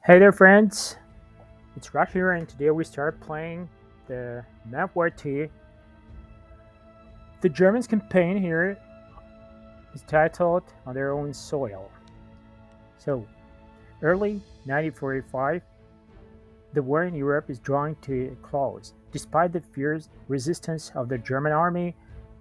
Hey there, friends. It's Raj here, and today we start playing the map war 2. The Germans' campaign here is titled On Their Own Soil. So, early 1945, the war in Europe is drawing to a close. Despite the fierce resistance of the German army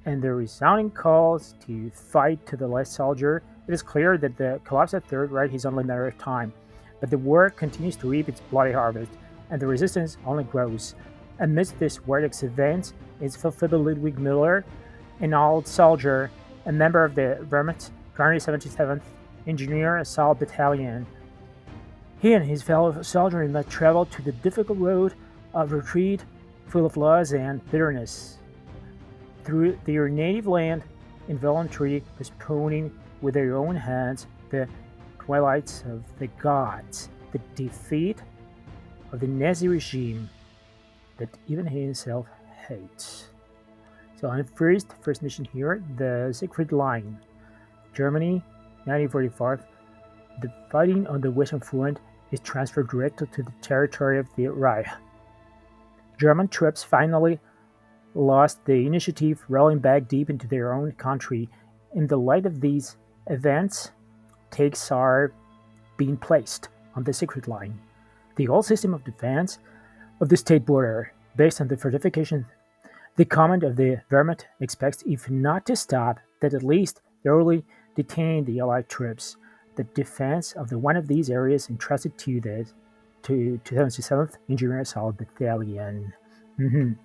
and the resounding calls to fight to the last soldier, it is clear that the collapse of the Third Reich is only a matter of time. But the war continues to reap its bloody harvest, and the resistance only grows. Amidst this vortex of events is Feldfebel Ludwig Müller, an old soldier, a member of the Wehrmacht 277th Engineer Assault Battalion. He and his fellow soldiers must travel to the difficult road of retreat, full of loss and bitterness, through their native land, involuntarily postponing with their own hands the twilights of the gods, the defeat of the Nazi regime that even he himself hates. So on the first mission here, the Siegfried Line, Germany, 1945. The fighting on the Western Front is transferred directly to the territory of the Reich. German troops finally lost the initiative, rolling back deep into their own country. In the light of these events, takes are being placed on the Secret Line, the old system of defense of the state border, based on the fortification. The command of the Wehrmacht expects, if not to stop, that at least thoroughly detain the Allied troops. The defense of one of these areas entrusted to the 277th Engineer Assault Battalion. Mhm.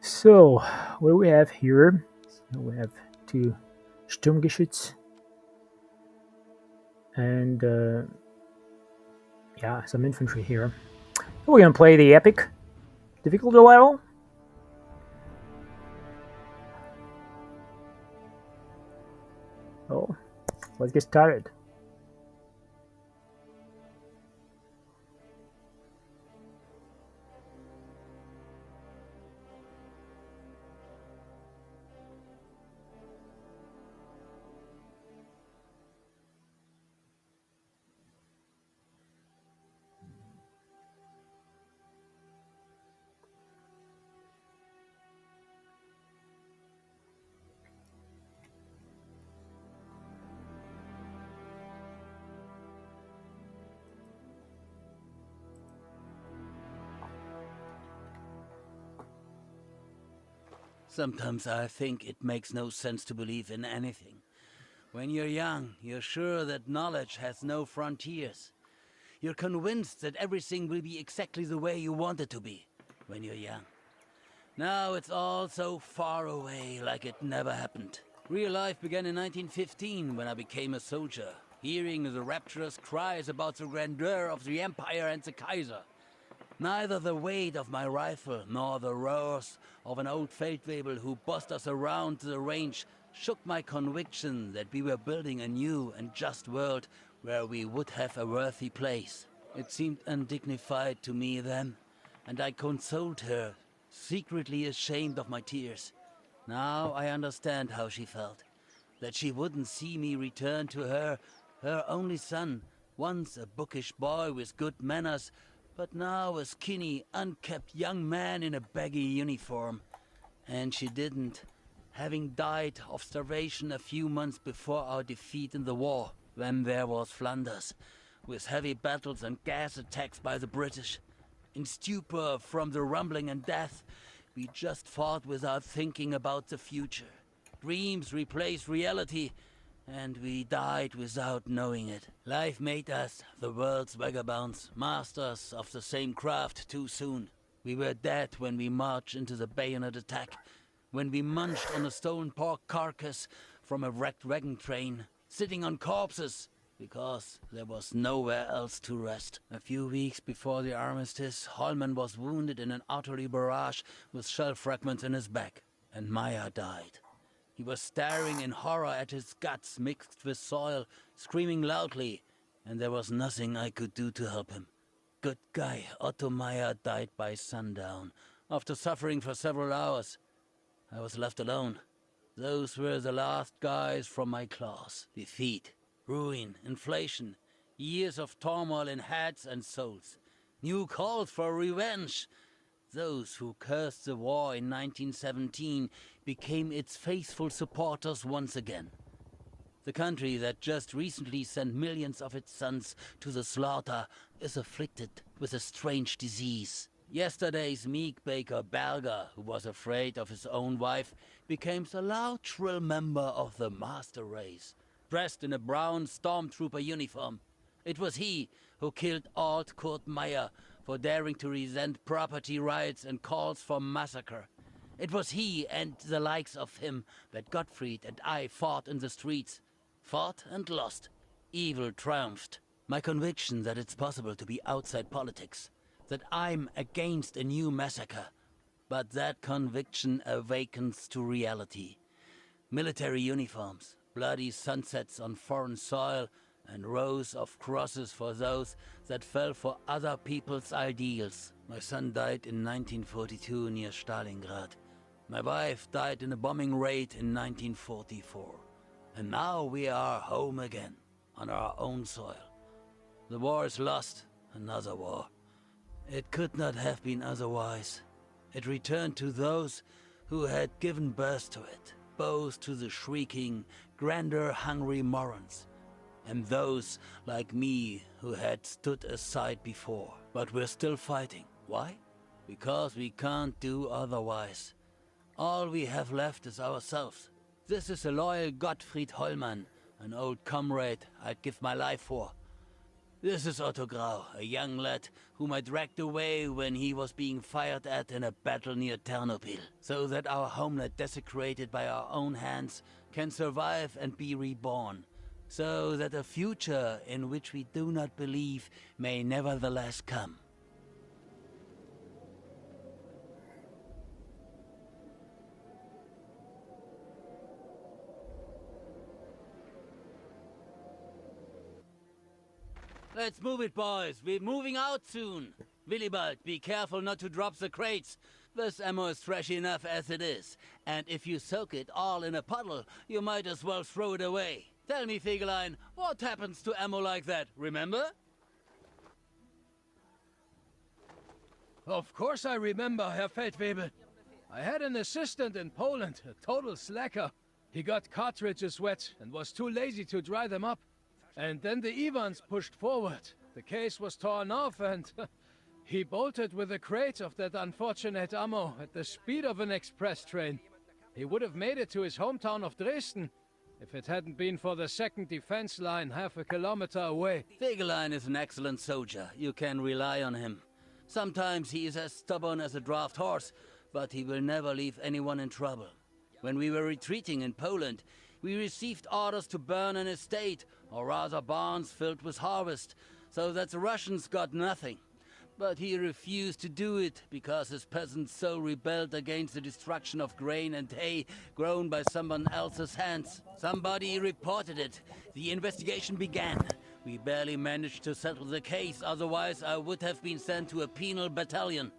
So, what do we have here? So we have two Sturmgeschütz and yeah, some infantry here. We're gonna play the epic difficulty level. Oh, let's get started. Sometimes I think it makes no sense to believe in anything. When you're young, you're sure that knowledge has no frontiers. You're convinced that everything will be exactly the way you want it to be when you're young. Now it's all so far away, like it never happened. Real life began in 1915 when I became a soldier, hearing the rapturous cries about the grandeur of the Empire and the Kaiser. Neither the weight of my rifle nor the roars of an old Feldwebel who bossed us around the range shook my conviction that we were building a new and just world where we would have a worthy place. It seemed undignified to me then, and I consoled her, secretly ashamed of my tears. Now I understand how she felt. That she wouldn't see me return to her only son, once a bookish boy with good manners, but now a skinny, unkempt young man in a baggy uniform. And she didn't, having died of starvation a few months before our defeat in the war, when there was Flanders, with heavy battles and gas attacks by the British. In stupor from the rumbling and death, we just fought without thinking about the future. Dreams replaced reality, and we died without knowing it. Life made us, the world's vagabonds, masters of the same craft too soon. We were dead when we marched into the bayonet attack, when we munched on a stolen pork carcass from a wrecked wagon train, sitting on corpses because there was nowhere else to rest. A few weeks before the armistice, Holman was wounded in an artillery barrage with shell fragments in his back, and Meyer died. He was staring in horror at his guts mixed with soil, screaming loudly, and there was nothing I could do to help him. Good guy Otto Meyer died by sundown, after suffering for several hours. I was left alone. Those were the last guys from my class. Defeat, ruin, inflation. Years of turmoil in heads and souls. New calls for revenge. Those who cursed the war in 1917 became its faithful supporters once again. The country that just recently sent millions of its sons to the slaughter is afflicted with a strange disease. Yesterday's meek baker Berger, who was afraid of his own wife, became a lateral member of the master race, dressed in a brown stormtrooper uniform. It was he who killed Alt Kurt Meyer for daring to resent property rights and calls for massacre. It was he and the likes of him that Gottfried and I fought in the streets. Fought and lost. Evil triumphed. My conviction that it's possible to be outside politics, that I'm against a new massacre, but that conviction awakens to reality. Military uniforms, bloody sunsets on foreign soil, and rows of crosses for those that fell for other people's ideals. My son died in 1942 near Stalingrad. My wife died in a bombing raid in 1944. And now we are home again, on our own soil. The war is lost, another war. It could not have been otherwise. It returned to those who had given birth to it, both to the shrieking, grandeur-hungry morons, and those like me who had stood aside before. But we're still fighting. Why? Because we can't do otherwise. All we have left is ourselves. This is a loyal Gottfried Hollmann, an old comrade I'd give my life for. This is Otto Grau, a young lad whom I dragged away when he was being fired at in a battle near Ternopil, so that our homeland desecrated by our own hands can survive and be reborn, so that a future in which we do not believe may nevertheless come. Let's move it, boys. We're moving out soon. Willibald, be careful not to drop the crates. This ammo is fresh enough as it is. And if you soak it all in a puddle, you might as well throw it away. Tell me, Fegelein, what happens to ammo like that, remember? Of course I remember, Herr Feldwebel. I had an assistant in Poland, a total slacker. He got cartridges wet and was too lazy to dry them up. And then the Ivans pushed forward. The case was torn off and he bolted with a crate of that unfortunate ammo at the speed of an express train. He would have made it to his hometown of Dresden if it hadn't been for the second defense line half a kilometer away. Fegelein is an excellent soldier. You can rely on him. Sometimes he is as stubborn as a draft horse, but he will never leave anyone in trouble. When we were retreating in Poland, we received orders to burn an estate, or rather barns filled with harvest, so that the Russians got nothing. But he refused to do it because his peasants so rebelled against the destruction of grain and hay grown by someone else's hands. Somebody reported it. The investigation began. We barely managed to settle the case, otherwise I would have been sent to a penal battalion.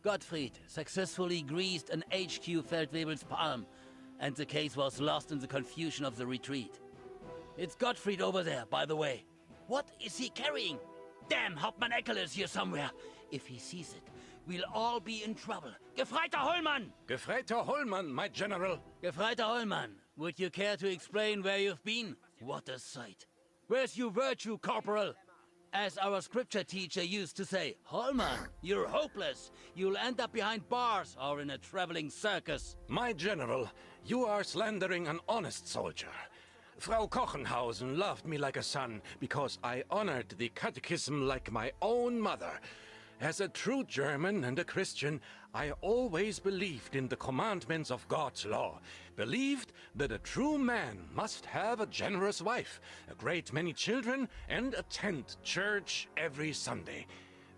Gottfried successfully greased an HQ Feldwebel's palm, and the case was lost in the confusion of the retreat. It's Gottfried over there, by the way. What is he carrying? Damn, Hauptmann Eckel is here somewhere. If he sees it, we'll all be in trouble. Gefreiter Hollmann! Gefreiter Hollmann, my general. Gefreiter Hollmann, would you care to explain where you've been? What a sight. Where's your virtue, Corporal? As our scripture teacher used to say, Hollmann, you're hopeless. You'll end up behind bars or in a traveling circus. My general, you are slandering an honest soldier. Frau Kochenhausen loved me like a son because I honored the catechism like my own mother. As a true German and a Christian, I always believed in the commandments of God's law. Believed that a true man must have a generous wife, a great many children, and attend church every Sunday.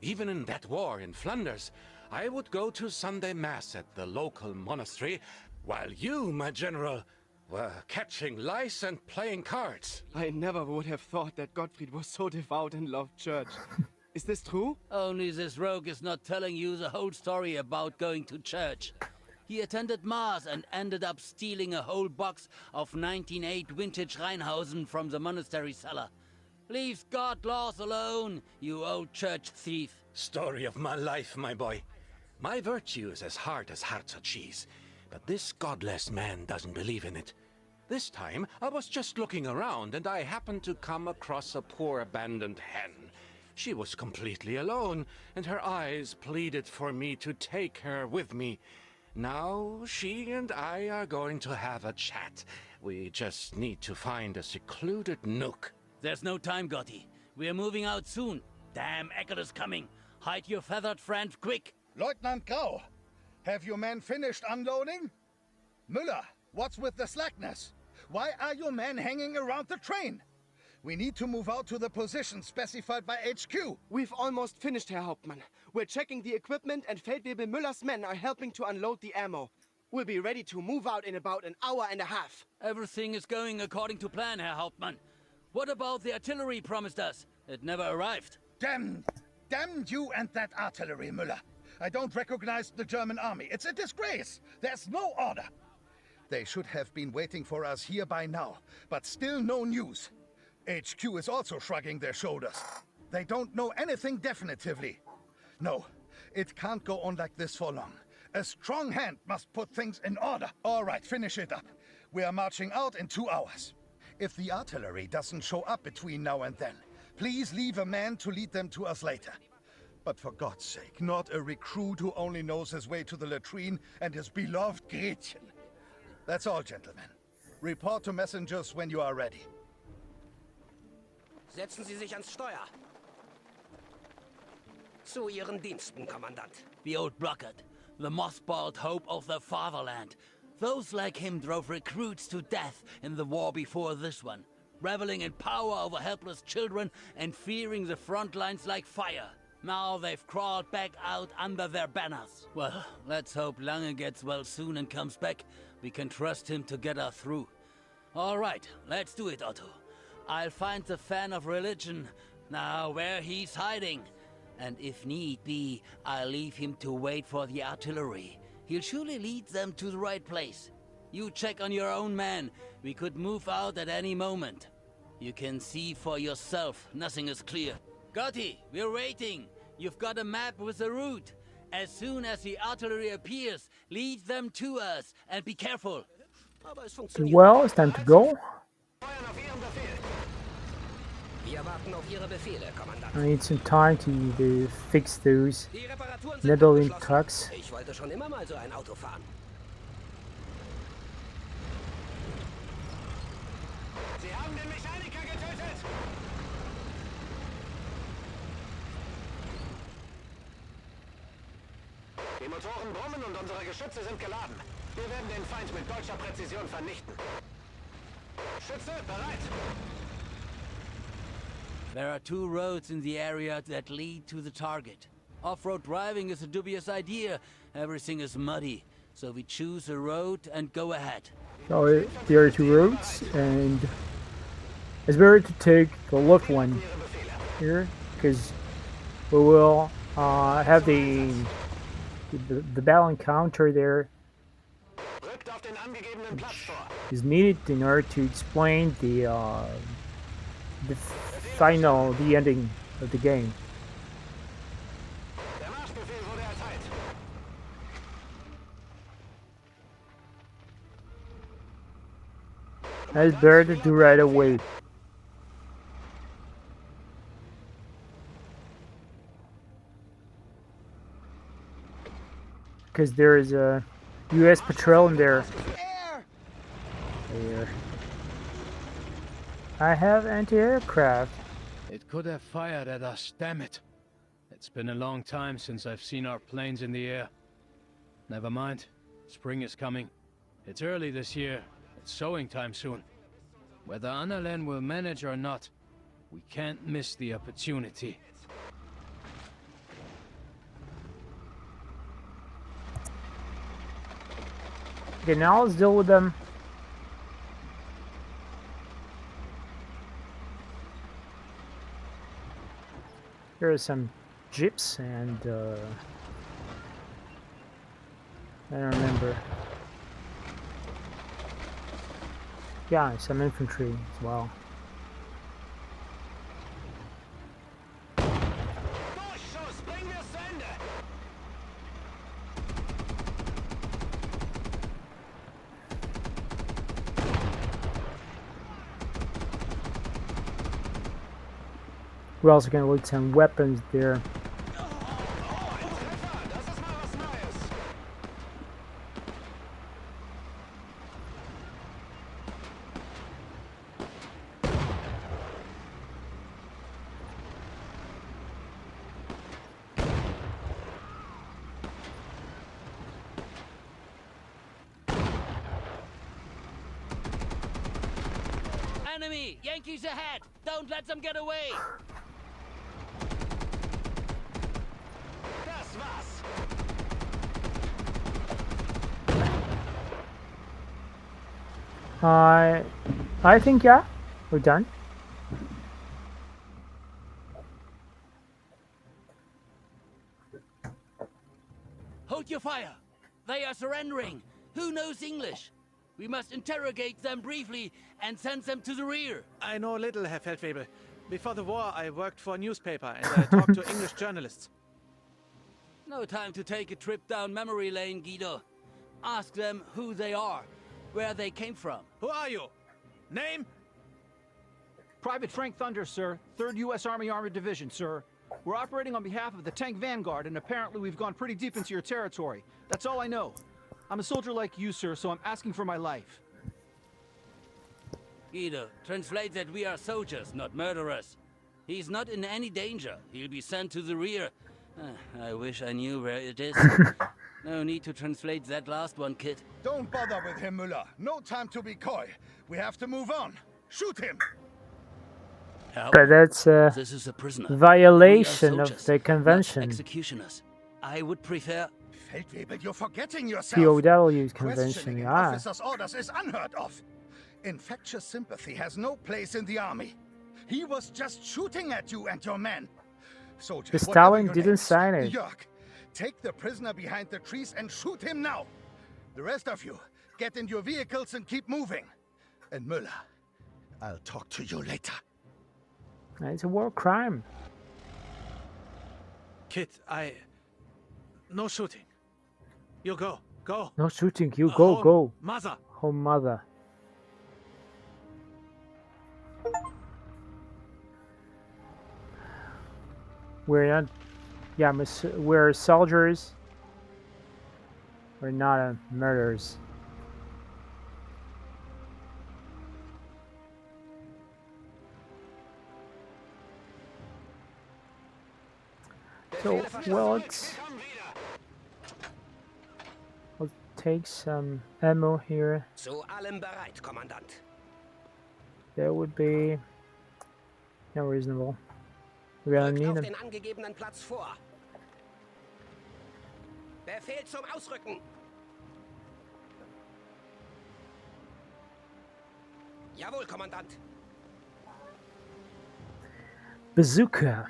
Even in that war in Flanders, I would go to Sunday Mass at the local monastery, while you, my general, were catching lice and playing cards. I never would have thought that Gottfried was so devout and loved church. Is this true? Only this rogue is not telling you the whole story about going to church. He attended Mass and ended up stealing a whole box of 1908 vintage Rheinhausen from the monastery cellar. Leave God laws alone, you old church thief. Story of my life, my boy. My virtue is as hard as hearts of cheese, but this godless man doesn't believe in it. This time, I was just looking around and I happened to come across a poor abandoned hen. She was completely alone, and her eyes pleaded for me to take her with me. Now, she and I are going to have a chat. We just need to find a secluded nook. There's no time, Gotti. We're moving out soon. Damn Eckel is coming. Hide your feathered friend quick. Lieutenant Grau, have your men finished unloading? Müller, what's with the slackness? Why are your men hanging around the train? We need to move out to the position specified by HQ. We've almost finished, Herr Hauptmann. We're checking the equipment and Feldwebel Müller's men are helping to unload the ammo. We'll be ready to move out in about an hour and a half. Everything is going according to plan, Herr Hauptmann. What about the artillery promised us? It never arrived. Damn you and that artillery, Müller. I don't recognize the German army. It's a disgrace. There's no order. They should have been waiting for us here by now, but still no news. HQ is also shrugging their shoulders. They don't know anything definitively. No, it can't go on like this for long. A strong hand must put things in order. All right, finish it up. We are marching out in 2 hours. If the artillery doesn't show up between now and then, please leave a man to lead them to us later. But for God's sake, not a recruit who only knows his way to the latrine and his beloved Gretchen. That's all, gentlemen. Report to messengers when you are ready. Setzen Sie sich ans Steuer. Zu Ihren Diensten, Kommandant. The old blockhead. The mothballed hope of the fatherland. Those like him drove recruits to death in the war before this one, reveling in power over helpless children and fearing the front lines like fire. Now they've crawled back out under their banners. Well, let's hope Lange gets well soon and comes back. We can trust him to get us through. All right, let's do it, Otto. I'll find the fan of religion, now where he's hiding. And if need be, I'll leave him to wait for the artillery. He'll surely lead them to the right place. You check on your own man. We could move out at any moment. You can see for yourself. Nothing is clear. Gotti, we're waiting. You've got a map with a route. As soon as the artillery appears, lead them to us and be careful. Aber es funktioniert. Well, it's time to go. Wir warten auf Ihre Befehle, Kommandant. I need some time to fix those Die Reparaturen sind Netherlands abgeschlossen. trucks. Ich wollte schon immer mal so ein Auto fahren. Sie haben den Mechaniker getötet! Die Motoren brummen und unsere Geschütze sind geladen. Wir werden den Feind mit deutscher Präzision vernichten. Schütze, bereit! There are 2 roads in the area that lead to the target. Off-road driving is a dubious idea. Everything is muddy, so we choose a road and go ahead. So there are 2 roads, and it's better to take the left one here because we will have the battle encounter there Rückt auf den angegebenen Platz vor. is needed in order to explain the final, the ending of the game. Der Marschbefehl wurde erteilt. That is better to do right away. Because there is a U.S. patrol in there. There. I have anti-aircraft. It could have fired at us, damn it. It's been a long time since I've seen our planes in the air. Never mind. Spring is coming. It's early this year. It's sowing time soon. Whether Annalen will manage or not, we can't miss the opportunity. Okay, now let's deal with them. Here are some jeeps and I don't remember. Yeah, some infantry as well. We're also gonna loot some weapons there. Enemy! Yankees ahead! Don't let them get away! Das war's. I think, yeah, we're done. Hold your fire! They are surrendering! Who knows English? We must interrogate them briefly and send them to the rear. I know little, Herr Feldwebel. Before the war, I worked for a newspaper and I talked to English journalists. No time to take a trip down memory lane, Guido. Ask them who they are, where they came from. Who are you? Name? Private Frank Thunder, sir. 3rd U.S. Army Armored Division, sir. We're operating on behalf of the Tank Vanguard, and apparently we've gone pretty deep into your territory. That's all I know. I'm a soldier like you, sir, so I'm asking for my life. Guido, translate that we are soldiers, not murderers. He's not in any danger. He'll be sent to the rear. I wish I knew where it is. No need to translate that last one, kid. Don't bother with him, Müller. No time to be coy. We have to move on. Shoot him! Help. But that's a This is a prisoner. violation We are of soldiers, the not convention. executioners. I would prefer... Feldwebel, you're forgetting yourself. POW convention, Questioning an yeah. officer's orders is unheard of. Infectious sympathy has no place in the army. He was just shooting at you and your men. Soldier, The whatever Stalin your didn't name is, sign it. Jörg, take the prisoner behind the trees and shoot him now. The rest of you, get in your vehicles and keep moving. And Müller, I'll talk to you later. It's a war crime. Kid, no shooting. You go. Go. No shooting, you go, Home, go. Mother. Home mother. We're not, yeah, we're soldiers. We're not murderers. So, well, I'll take some ammo here. Zu allem bereit, Kommandant. That would be no reasonable. We're gonna Rückt need auf them. den angegebenen Platz vor. Befehl zum Ausrücken. Jawohl, Kommandant. Bazooka.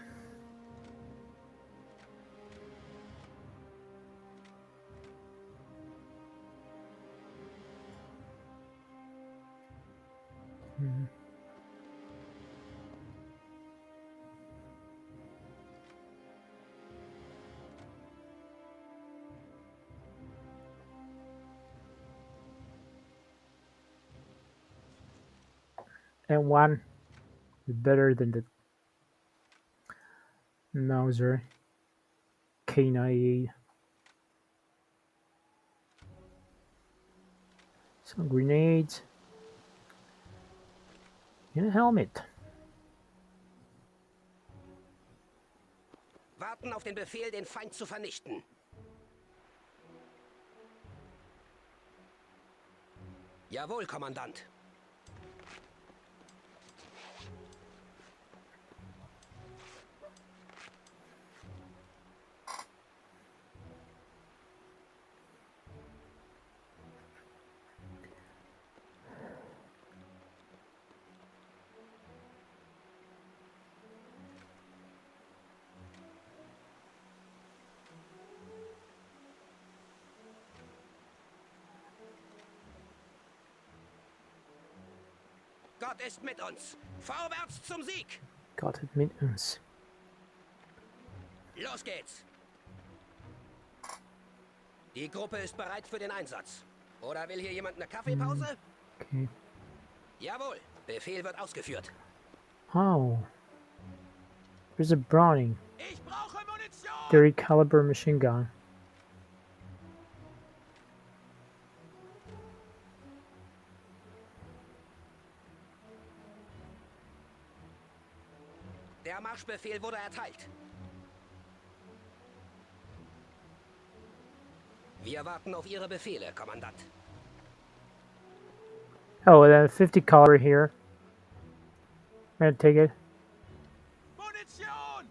And one is better than the Mauser K98. Some grenades. And a helmet. Warten auf den Befehl, den Feind zu vernichten. Jawohl, Kommandant. Gott ist mit uns. Vorwärts zum Sieg. Gott hat mit uns. Los geht's. Die Gruppe ist bereit für den Einsatz. Oder will hier jemand eine Kaffeepause? Okay. Jawohl. Befehl wird ausgeführt. Oh. There's a Browning Ich brauche Munition! 30 caliber machine gun. Der Marschbefehl wurde erteilt. Wir warten auf Ihre Befehle, Kommandant. Oh, and then 50 caliber here. I'm gonna take it. Munition!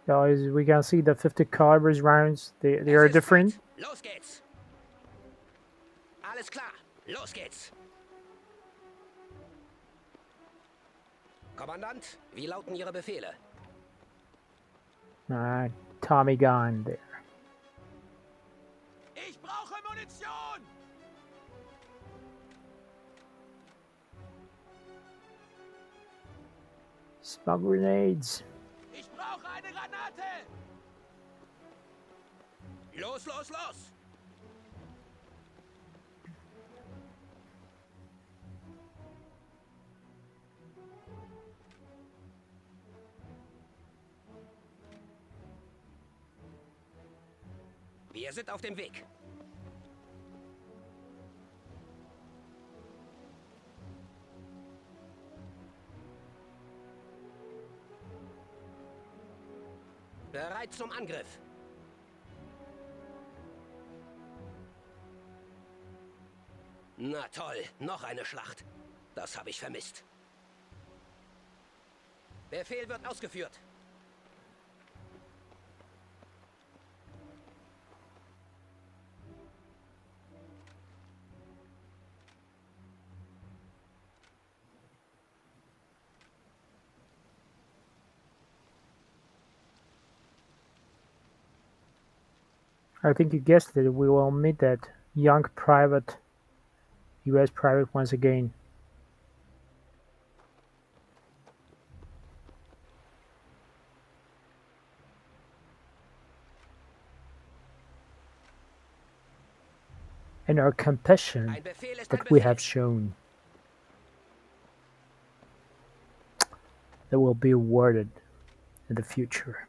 So as we can see, the 50 calibers rounds they Es are ist different. Zeit. Los geht's. Alles klar. Los geht's. Kommandant, wie lauten Ihre Befehle? Tommy gun there. Ich brauche Munition! Smoke grenades. Ich brauche eine Granate! Los, los, los! Wir sind auf dem Weg. Bereit zum Angriff. Na toll, noch eine Schlacht. Das habe ich vermisst. Befehl wird ausgeführt. I think you guessed it. We will meet that young private, U.S. private once again. And our compassion Ein Befehl ist ein that we Befehl. have shown that will be awarded in the future.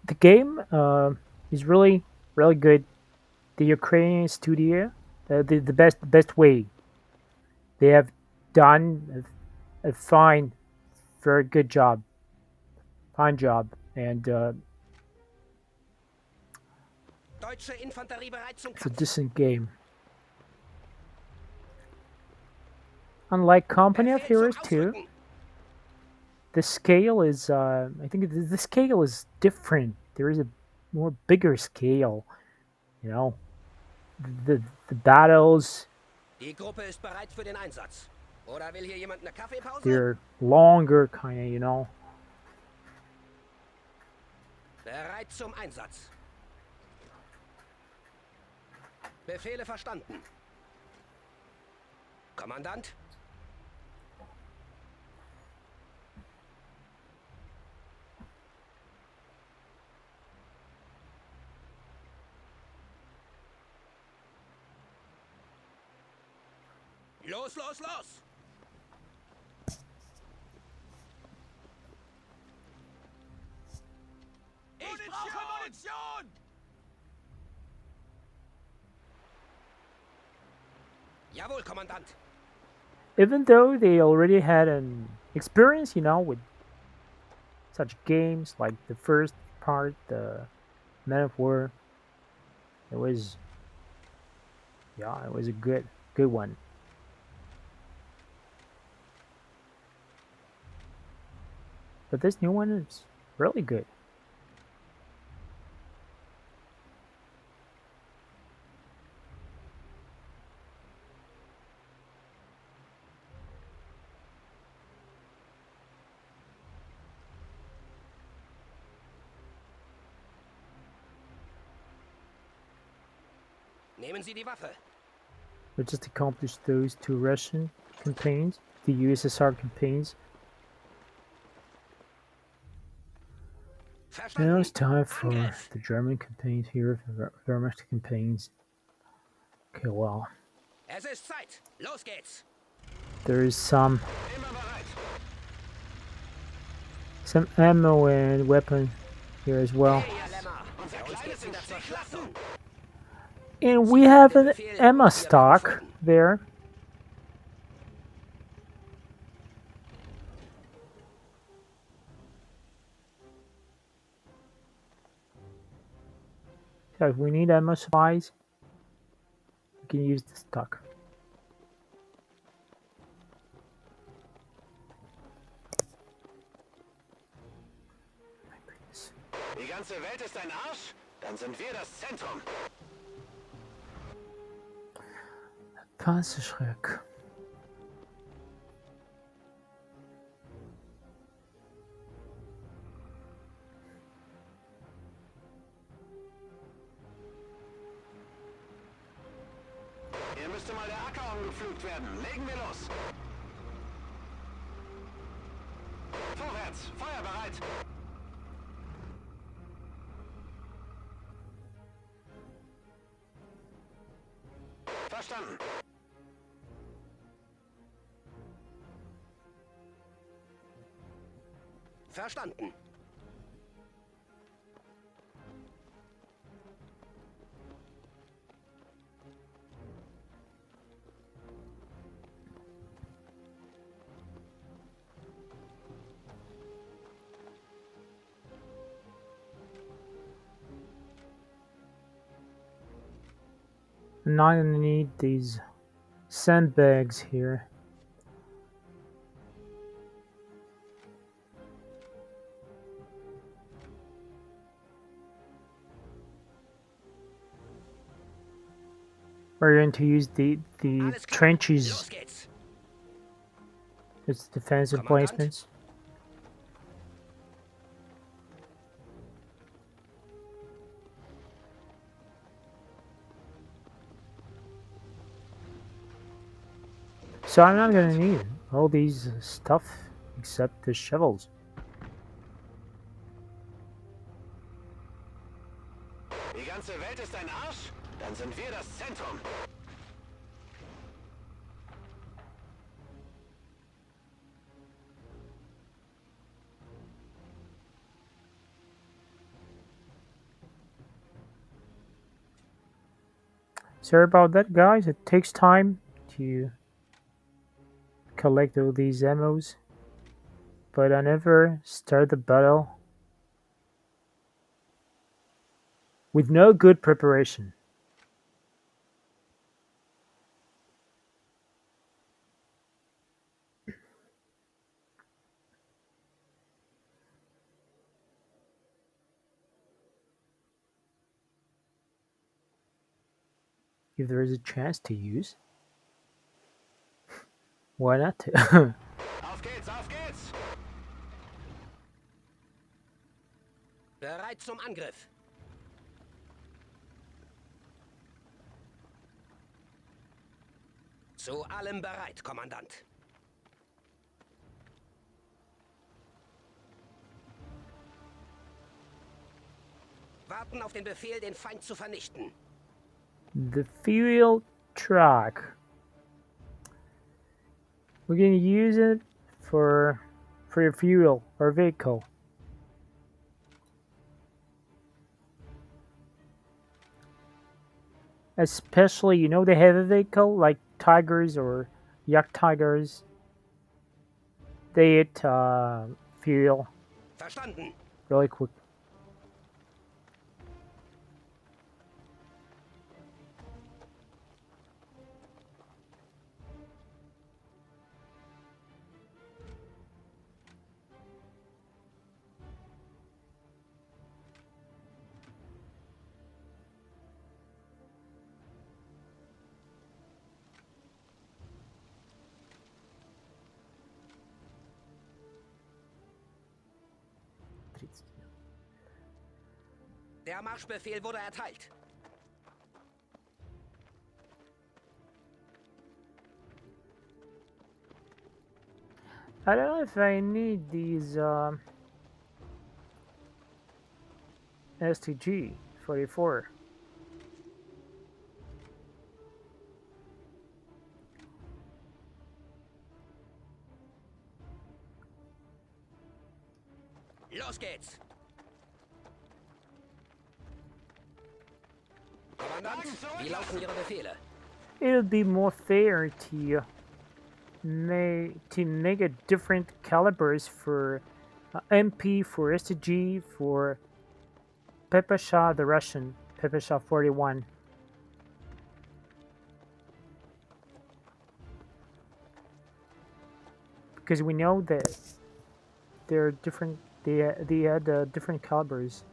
The game is really good. The Ukrainian studio, the best way. They have done a fine, very good job, fine job, and Deutsche Infanterie bereit zum it's a Kampf. decent game. Unlike Company of Befehl zum Heroes 2, Ausrücken. the scale is I think the scale is different. There is a more bigger scale, you know. The battles, Die Gruppe ist bereit für den Einsatz. Oder will hier jemand eine Kaffeepause? they're longer, kind of, you know. Bereit zum Einsatz. Befehle verstanden. Kommandant? Los, los, los! Ich brauche Munition! Jawohl, Kommandant. Even though they already had an experience, you know, with such games like the first part, the Man of War, it was a good one. But this new one is really good. Nehmen Sie die Waffe. We just accomplished those two Russian campaigns, the USSR campaigns. Now Verstanden. it's time for Angriff. the German campaigns here, the Wehrmacht campaigns. Okay, well, Es ist Zeit. Los geht's. there's some Immer bereit. ammo and weapon here as well. Hey, ihr Lämmer. Bei uns geht's wieder zur Schlachtung. And we have an Emma stock there. So if we need ammo supplies, we can use the stock. Die ganze Welt ist ein Arsch? Dann sind wir das Zentrum. Panzerschreck. Hier müsste mal der Acker umgepflügt werden. Legen wir los. Vorwärts, Feuer bereit. Verstanden. Verstanden. I'm not gonna need these sandbags here. We're going to use the Alles klar. trenches Los geht's. as defensive Kommandant? placements. So I'm not gonna need all these stuff except the shovels. Die ganze Welt ist ein Arsch? Dann sind wir das Zentrum. Sorry about that, guys. It takes time to collect all these ammos, but I never start the battle with no good preparation. If there is a chance to use, why not to? Auf geht's, auf geht's. Bereit zum Angriff. Zu allem bereit, Kommandant. Warten auf den Befehl, den Feind zu vernichten. The fuel truck. We're gonna use it for your fuel or vehicle. Especially, you know, the heavy vehicle like Tigers or Yak Tigers. They eat fuel Verstanden. really quick. Der Marschbefehl wurde erteilt. I don't know if I need these STG 44. Los geht's! Kommandant, wie laufen Ihre Befehle? It would be more fair to make a different calibers for MP, for STG, for Pepasha the Russian, Pepasha 41. Because we know that they're different. They had different calibers.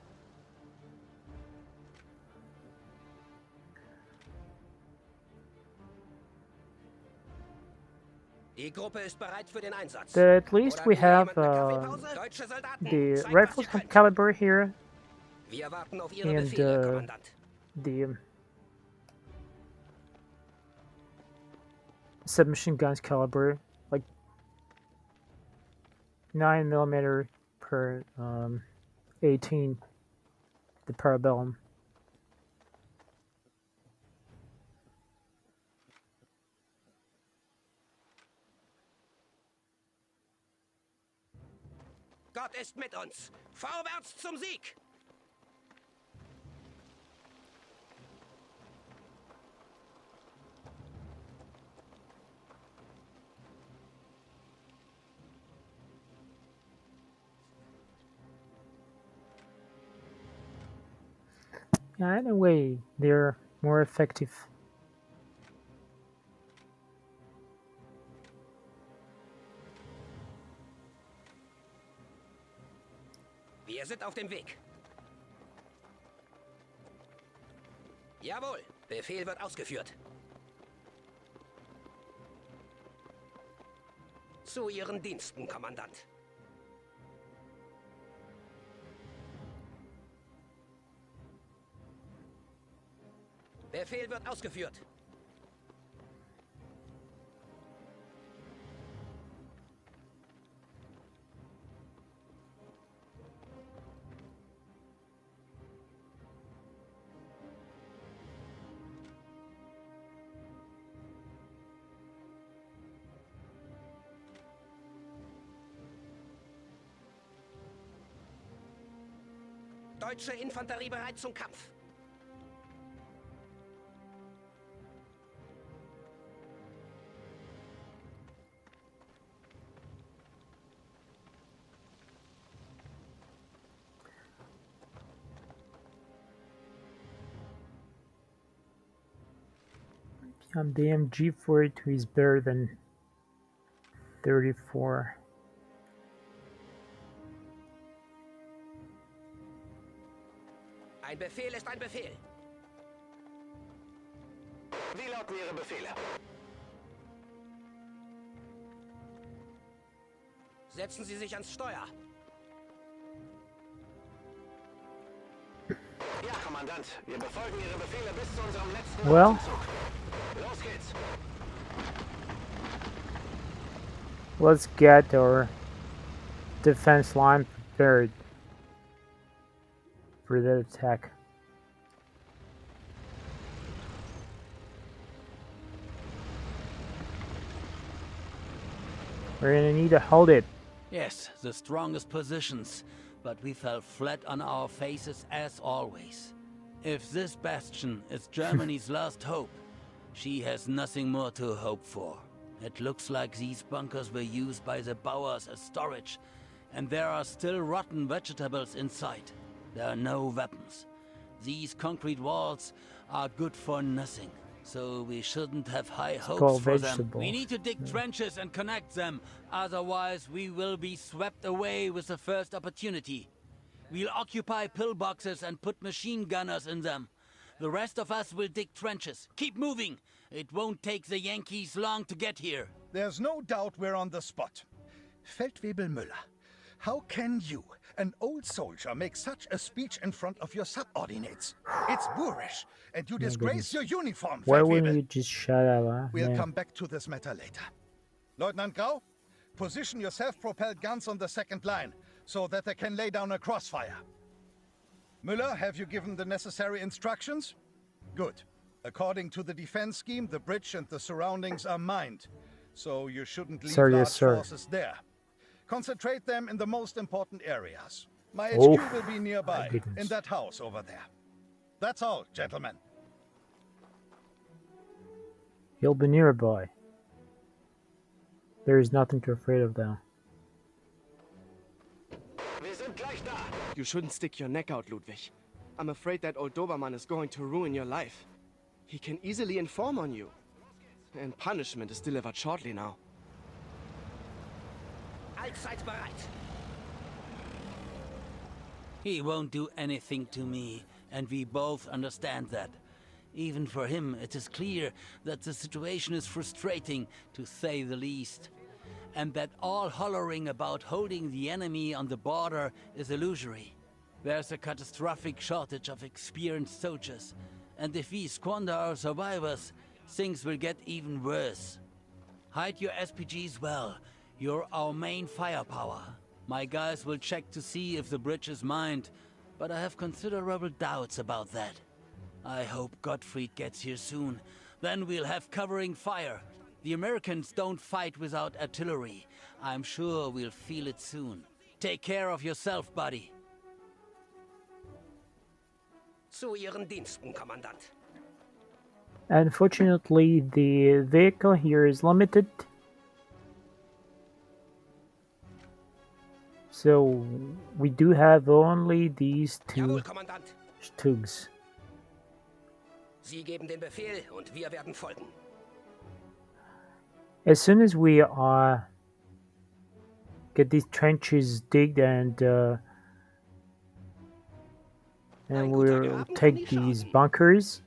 Die Gruppe ist bereit für den Einsatz. At least Oder we will have jemand eine Kaffeepause? Deutsche Soldaten, the zeigt, was rifles ihr have könnt. caliber here, Wir warten auf Ihre and Befehle, Kommandant. the submachine guns caliber, like 9mm per 18, the Parabellum. Gott ist mit uns. Vorwärts zum Sieg! Yeah, in a way, they're more effective. Wir sind auf dem Weg. Jawohl, Befehl wird ausgeführt. Zu Ihren Diensten, Kommandant. Befehl wird ausgeführt. Deutsche Infanterie bereit zum Kampf. The MG42 is better than 34. Ein Befehl ist ein Befehl. Wie lauten Ihre Befehle? Setzen Sie sich ans Steuer. Ja, Kommandant. Wir befolgen Ihre Befehle bis zu unserem letzten Well, Atemzug. Los geht's. let's get our defense line prepared for that attack. We're gonna need to hold it. Yes, the strongest positions, but we fell flat on our faces as always. If this bastion is Germany's last hope, she has nothing more to hope for. It looks like these bunkers were used by the Bauers as storage, and there are still rotten vegetables inside. There are no weapons. These concrete walls are good for nothing, so we shouldn't have high hopes called for them. vegetables. We need to dig trenches and connect them, otherwise we will be swept away with the first opportunity. We'll occupy pillboxes and put machine gunners in them. The rest of us will dig trenches. Keep moving! It won't take the Yankees long to get here. There's no doubt we're on the spot. Feldwebel Müller, how can you, an old soldier, make such a speech in front of your subordinates? It's boorish, and you disgrace your uniform, Why wouldn't Feldwebel. you just shut up, huh? We'll Man. come back to this matter later. Lieutenant Grau, position your self-propelled guns on the second line, so that they can lay down a crossfire. Müller, have you given the necessary instructions? Good. According to the defense scheme, the bridge and the surroundings are mined, so you shouldn't leave Sir, large yes, sir. forces there. Concentrate them in the most important areas. My Oh, HQ will be nearby, my goodness. in that house over there. That's all, gentlemen. He'll be nearby. There is nothing to afraid of them. You shouldn't stick your neck out, Ludwig. I'm afraid that old Doberman is going to ruin your life. He can easily inform on you. And punishment is delivered shortly now. Allzeit bereit. He won't do anything to me, and we both understand that. Even for him, it is clear that the situation is frustrating, to say the least. And that all hollering about holding the enemy on the border is illusory. There's a catastrophic shortage of experienced soldiers, and if we squander our survivors, things will get even worse. Hide your SPGs well. You're our main firepower. My guys will check to see if the bridge is mined, but I have considerable doubts about that. I hope Gottfried gets here soon. Then we'll have covering fire. The Americans don't fight without artillery. I'm sure we'll feel it soon. Take care of yourself, buddy. Zu Ihren Diensten, Kommandant. Unfortunately, the vehicle here is limited. So we do have only these two Jawohl, Kommandant. Stugs. Sie geben den Befehl und wir werden folgen. As soon as we get these trenches digged and we'll take these bunkers.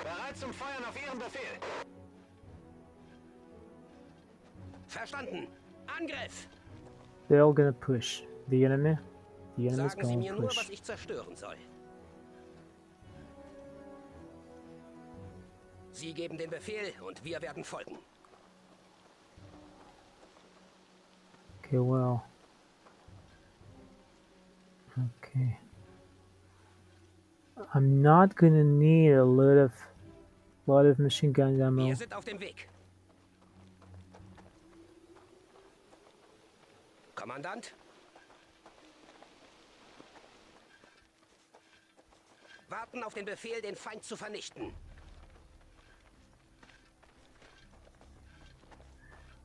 Bereit zum Feuern auf Ihren Befehl. Verstanden. Angriff! They're all gonna push the enemy. The enemy's Sagen Sie gonna mir nur, push. was ich zerstören soll. Sie geben den Befehl und wir werden folgen. Okay, well. Okay. I'm not gonna need a lot of machine gun ammo. Wir sind auf dem Weg. Kommandant? Warten auf den Befehl, den Feind zu vernichten.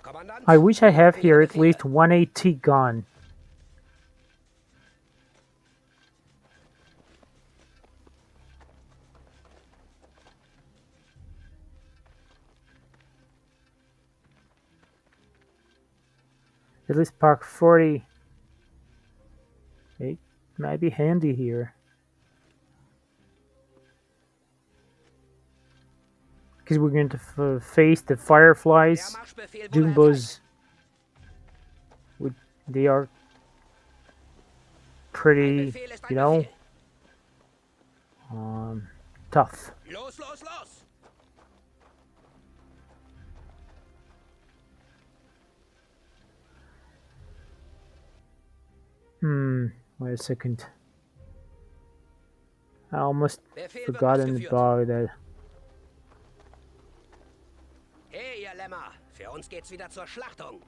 Kommandant? I wish I have here at least one AT gun. At least Park 40. It might be handy here. Because we're going to face the Fireflies. Der Marschbefehl wurde Doombos. They are pretty, Befehl ist ein you know, Befehl. tough. Los, los, los! Wait a second. I almost Befehl wird forgotten ausgeführt. about that. Hey, ihr Lämmer! Für uns geht's wieder zur Schlachtung.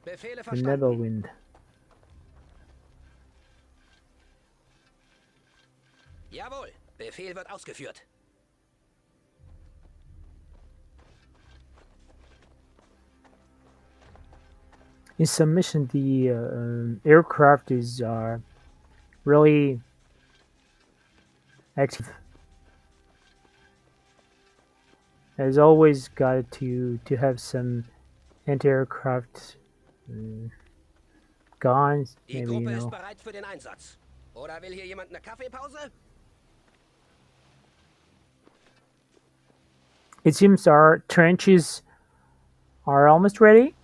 Befehle The verstanden. Neverwind. Jawohl, Befehl wird ausgeführt. In submission, the aircraft is really active. Has always got to have some anti-aircraft guns, Die maybe, you Gruppe ist know. bereit für den Einsatz. Oder will hier jemand eine Kaffeepause? It seems our trenches are almost ready.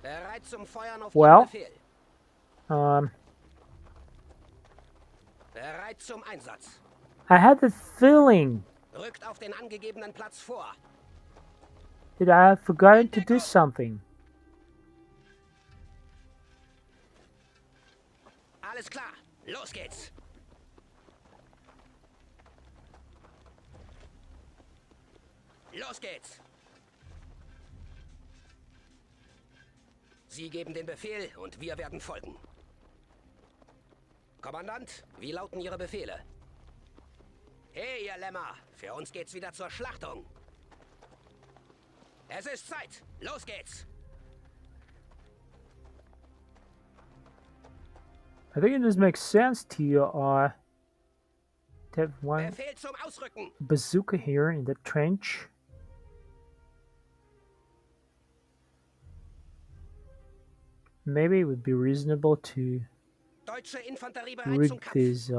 Bereit zum Feuern auf Well. Ihren Befehl. Um, Bereit zum Einsatz. I had the feeling Rückt auf den angegebenen Platz vor. Did I have forgotten to do something? Alles klar, los geht's. Los geht's. Sie geben den Befehl und wir werden folgen. Kommandant, wie lauten Ihre Befehle? Hey, ihr Lämmer, für uns geht's wieder zur Schlachtung. Es ist Zeit, los geht's. I think it just makes sense to have one Befehl zum Ausrücken. bazooka here in the trench. Maybe it would be reasonable to Deutsche Infanterie bereit rig zum Kampf. this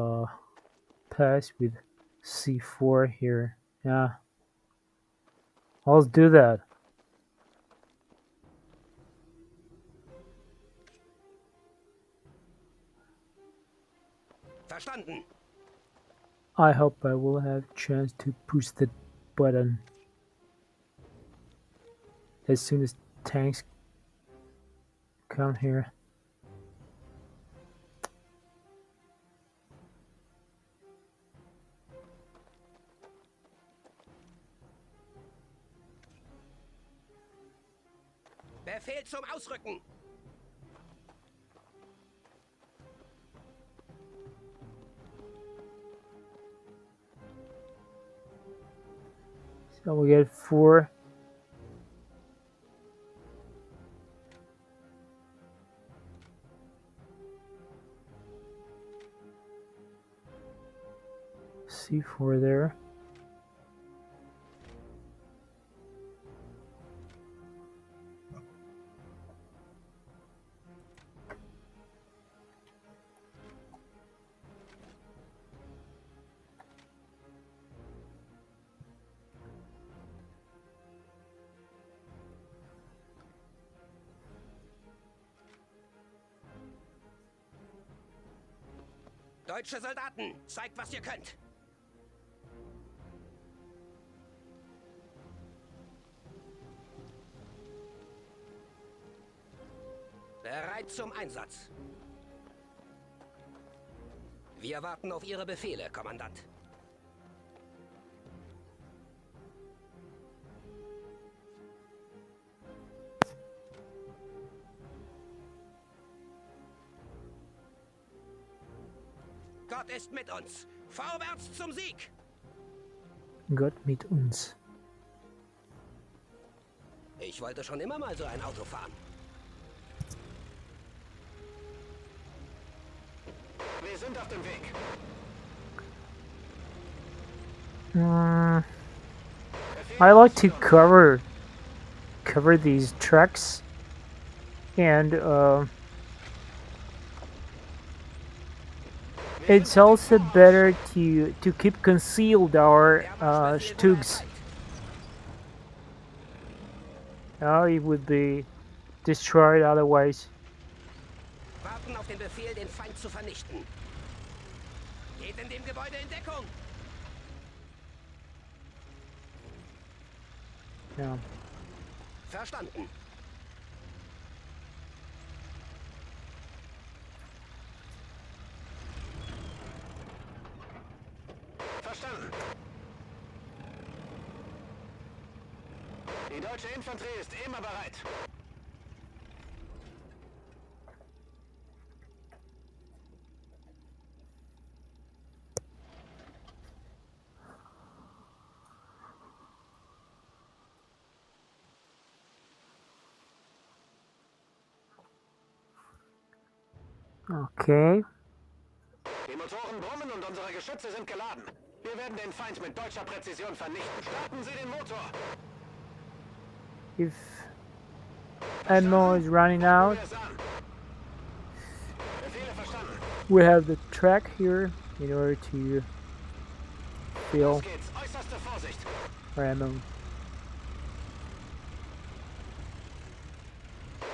pass with C4 here. Yeah. Let's do that. Verstanden. I hope I will have a chance to push the button as soon as tanks come here. Befehl zum Ausrücken. So we get 4. C4 there. Deutsche Soldaten, zeigt, was ihr könnt. Bereit zum Einsatz. Wir warten auf Ihre Befehle, Kommandant. Gott ist mit uns. Vorwärts zum Sieg. Gott mit uns. Ich wollte schon immer mal so ein Auto fahren. Wir sind auf dem Weg. I like to cover these trucks, and it's also better to keep concealed our Stugs. It would be destroyed otherwise. Warten auf den Befehl, den Feind zu vernichten. Geht in dem Gebäude in Deckung. Yeah. Verstanden. Verstanden. Die deutsche Infanterie ist immer bereit. Okay. Die Motoren brummen und unsere Geschütze sind geladen. Wir werden den Feind mit deutscher Präzision vernichten. Starten Sie den Motor. If ammo is running out, Befehle verstanden. we have the track here in order to fill Los geht's. Äußerste Vorsicht. our ammo.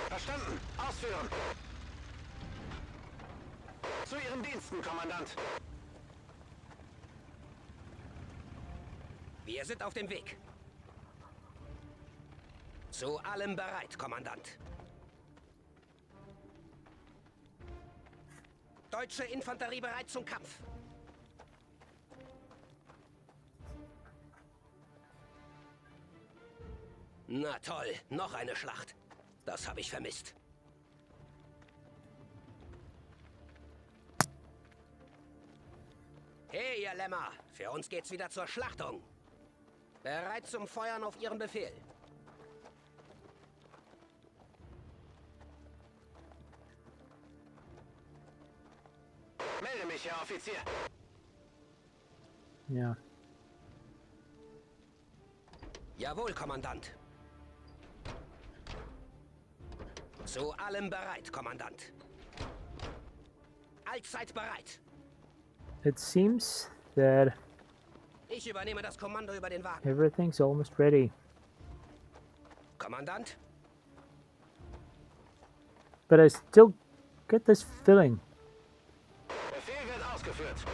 Verstanden. Ausführen. Zu Ihren Diensten, Kommandant. Wir sind auf dem Weg. Zu allem bereit, Kommandant. Deutsche Infanterie bereit zum Kampf. Na toll, noch eine Schlacht. Das habe ich vermisst. Hey, ihr Lämmer. Für uns geht's wieder zur Schlachtung. Bereit zum Feuern auf Ihren Befehl. Melde mich, Herr Offizier. Ja. Jawohl, Kommandant. Zu allem bereit, Kommandant. Allzeit bereit. It seems that Ich übernehme das Kommando über den Wagen. everything's almost ready. Kommandant? But I still get this feeling. Befehl wird ausgeführt.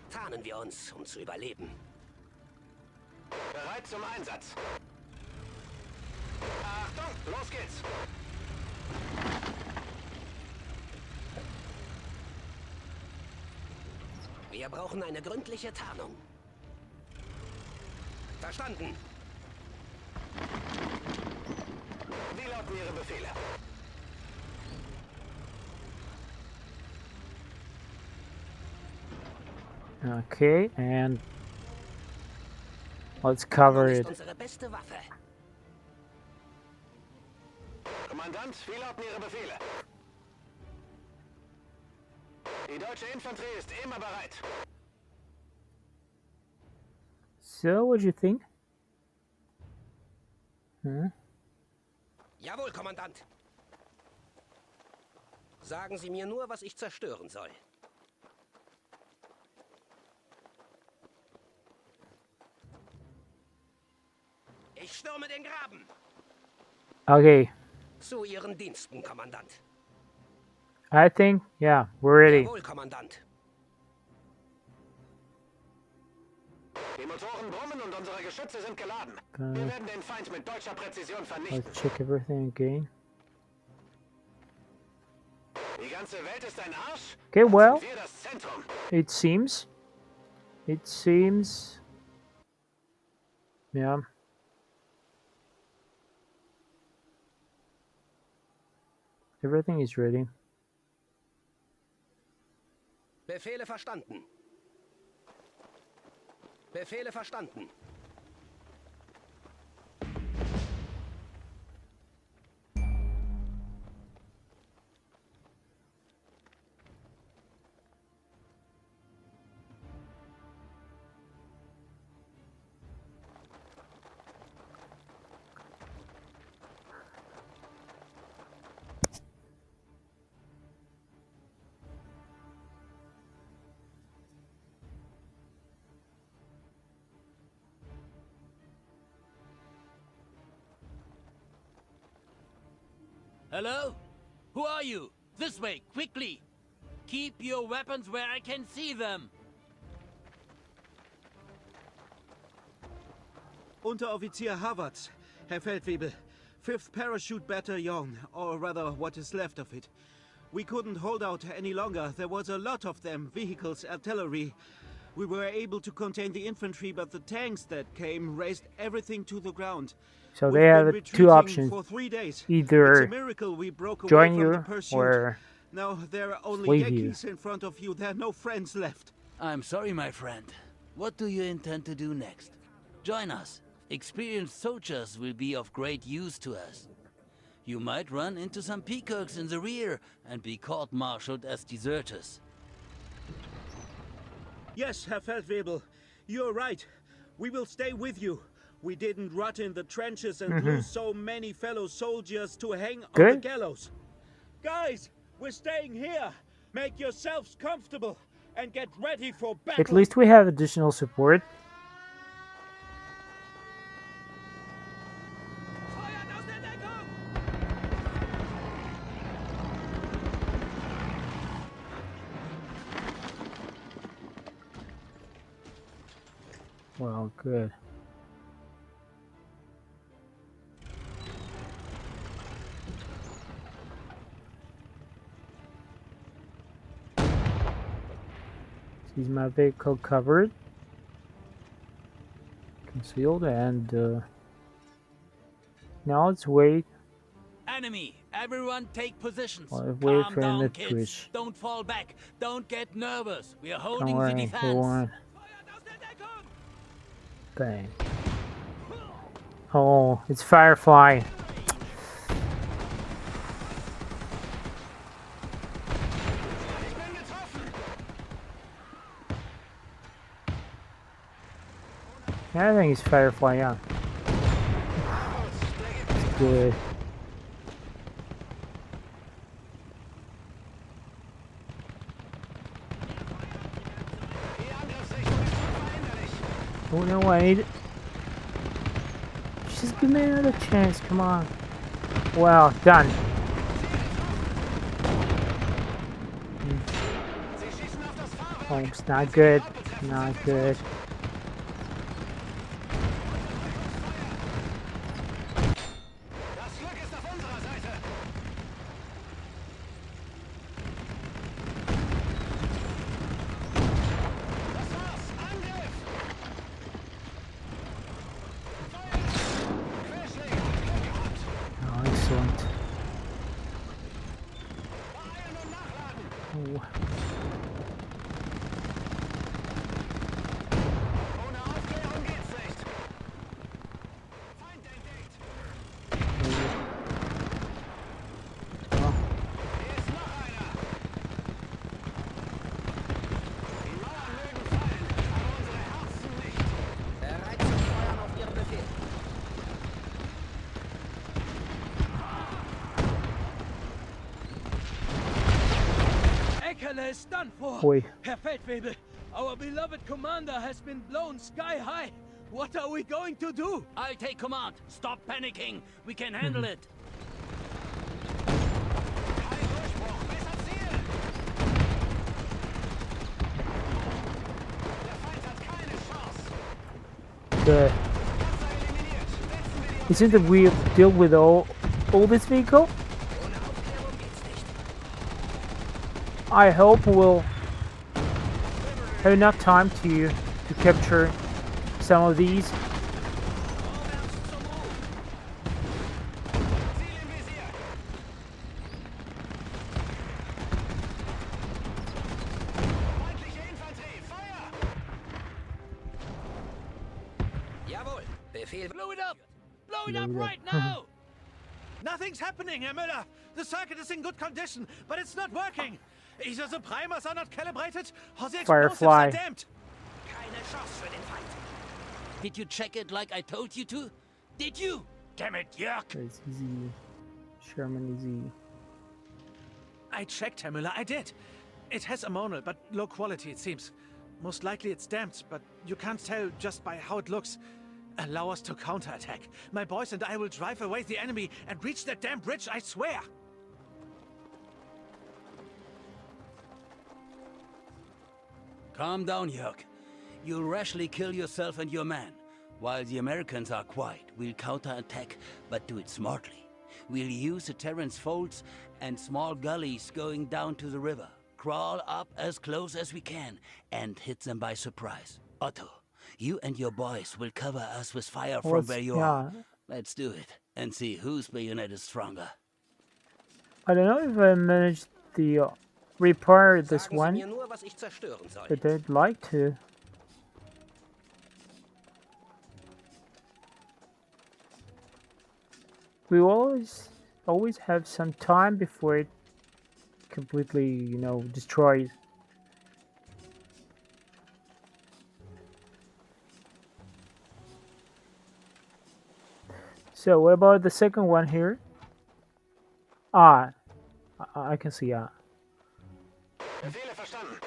Tarnen wir uns, um zu überleben. Bereit zum Einsatz. Achtung, los geht's. Wir brauchen eine gründliche Tarnung. Verstanden. Wie lauten Ihre Befehle? Okay, and let's cover Ist it. unsere beste Waffe. Kommandant, wie lauten Ihre Befehle? Die deutsche Infanterie ist immer bereit. So, what do you think? Jawohl, Kommandant. Sagen Sie mir nur, was ich zerstören soll. Ich stürme den Graben. Okay, Zu Ihren Diensten, Kommandant. I think, yeah, we're ready. Jawohl, Kommandant. Die Motoren brummen und unsere Geschütze sind geladen. Okay. Wir werden den Feind mit deutscher Präzision vernichten. Let's check everything again. Die ganze Welt ist ein Arsch. Okay, Dann well, sind wir das Zentrum. it seems, yeah. Everything is ready. Befehle verstanden. Befehle verstanden. Hello? Who are you? This way, quickly! Keep your weapons where I can see them! Unteroffizier Havertz, Herr Feldwebel, 5th Parachute Battalion, or rather what is left of it. We couldn't hold out any longer. There was a lot of them, vehicles, artillery. We were able to contain the infantry, but the tanks that came razed everything to the ground. So We've they been have two retreating options. for 3 days. It's a Either miracle we broke away join from you the pursuit. or Now there are only leave you. Yankees in front of you. There are no friends left. I'm sorry, my friend. What do you intend to do next? Join us. Experienced soldiers will be of great use to us. You might run into some peacocks in the rear and be court-martialed as deserters. Yes, Herr Feldwebel, you're right. We will stay with you. We didn't rot in the trenches and lose so many fellow soldiers to hang on the Good. gallows. Guys, we're staying here. Make yourselves comfortable and get ready for battle. at least we have additional support. Feuert aus der Deckung! Well, good. Is my vehicle covered? Concealed, and now let's wait. Enemy! Everyone take positions. While I wait Calm for him to down, kids. twitch. Don't fall back. Don't get nervous. We are Don't holding the worry, defense. hold on. Bang. Oh, it's Firefly. Yeah, I think it's Firefly, yeah. It's good. Oh no, I need... Just give me another chance, come on. Well, done. Oh, it's not good. Not good. Oh, excellent. Oh. Bereit zum Feuern auf Ihren Befehl. Eckerle is done for. Oi. Herr Feldwebel, our beloved commander has been blown sky high. What are we going to do? I'll take command. Stop panicking. We can handle it. The... Isn't it we deal with all this vehicle? I hope we'll have enough time to capture some of these. Jawohl. Befehl. Blow it up! Blow it up right now! Nothing's happening, Herr Müller. The circuit is in good condition, but it's not working. Either the primers are not calibrated, or the explosives Firefly. are damped. Keine Chance für den Feind. Did you check it like I told you to? Did you? Damn it, Jörg! It's easy. Sherman easy. I checked, Herr Müller, I did. It has ammonal, but low quality, it seems. Most likely it's damped, but you can't tell just by how it looks. Allow us to counterattack. My boys and I will drive away the enemy and reach that damn bridge, I swear! Calm down, Jörg. You'll rashly kill yourself and your man. While the Americans are quiet, we'll counterattack, but do it smartly. We'll use the Terrence folds and small gullies going down to the river. Crawl up as close as we can and hit them by surprise. Otto, you and your boys will cover us with fire from where you are. Let's do it and see whose bayonet is stronger. I don't know if I managed to repair this Sagen Sie one, mir nur, was ich zerstören soll. but I'd like to. We always have some time before it completely, destroys. So what about the second one here? I can see.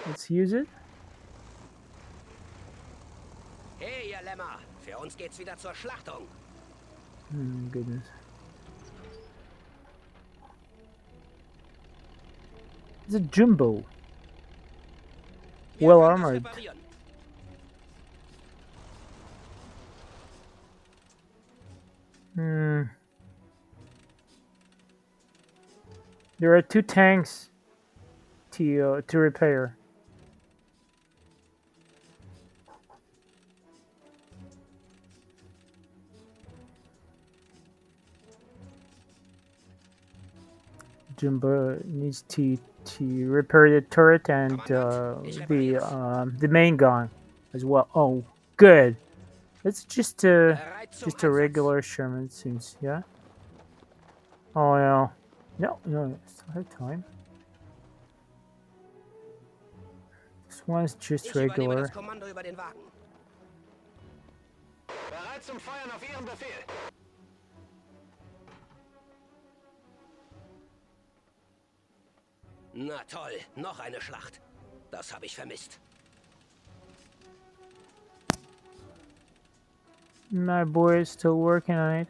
Let's use it. Hey, ihr Lämmer. Für uns geht's wieder zur Schlachtung. Goodness. It's a jumbo. Ihr Well könnt es armored. reparieren. There are two tanks to repair. Jumbo needs to repair the turret and the main gun as well. Oh, good. It's just a regular Sherman, seems. Yeah. Oh no, no, still have time. This one's just Ich übernehme regular. das Kommando über den Wagen. Bereit zum Feuern auf Ihren Befehl. Na toll, noch eine Schlacht. Das habe ich vermisst. My boy is still working on it.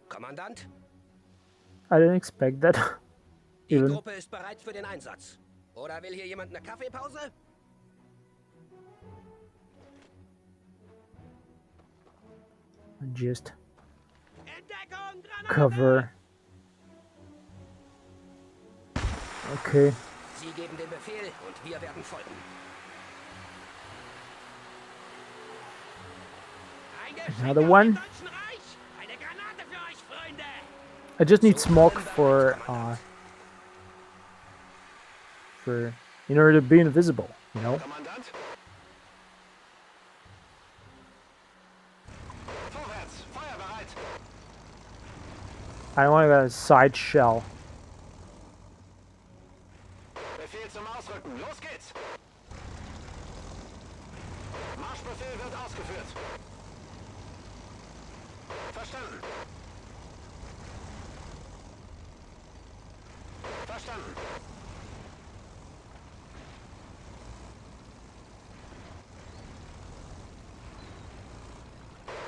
Kommandant, I didn't expect that. die Even. Gruppe ist bereit für den Einsatz. Oder will hier jemand eine Kaffeepause? I just Entdeckung, Granate! cover. Okay. Sie geben den Befehl und wir werden folgen. Another one. Eine Granate für euch, Freunde! I just need smoke for in order to be invisible, you know? Kommandant? Vorwärts, feuerbereit. I want a side shell. Befehl zum Ausrücken. Los geht's. Marschbefehl wird ausgeführt. Verstanden. Verstanden.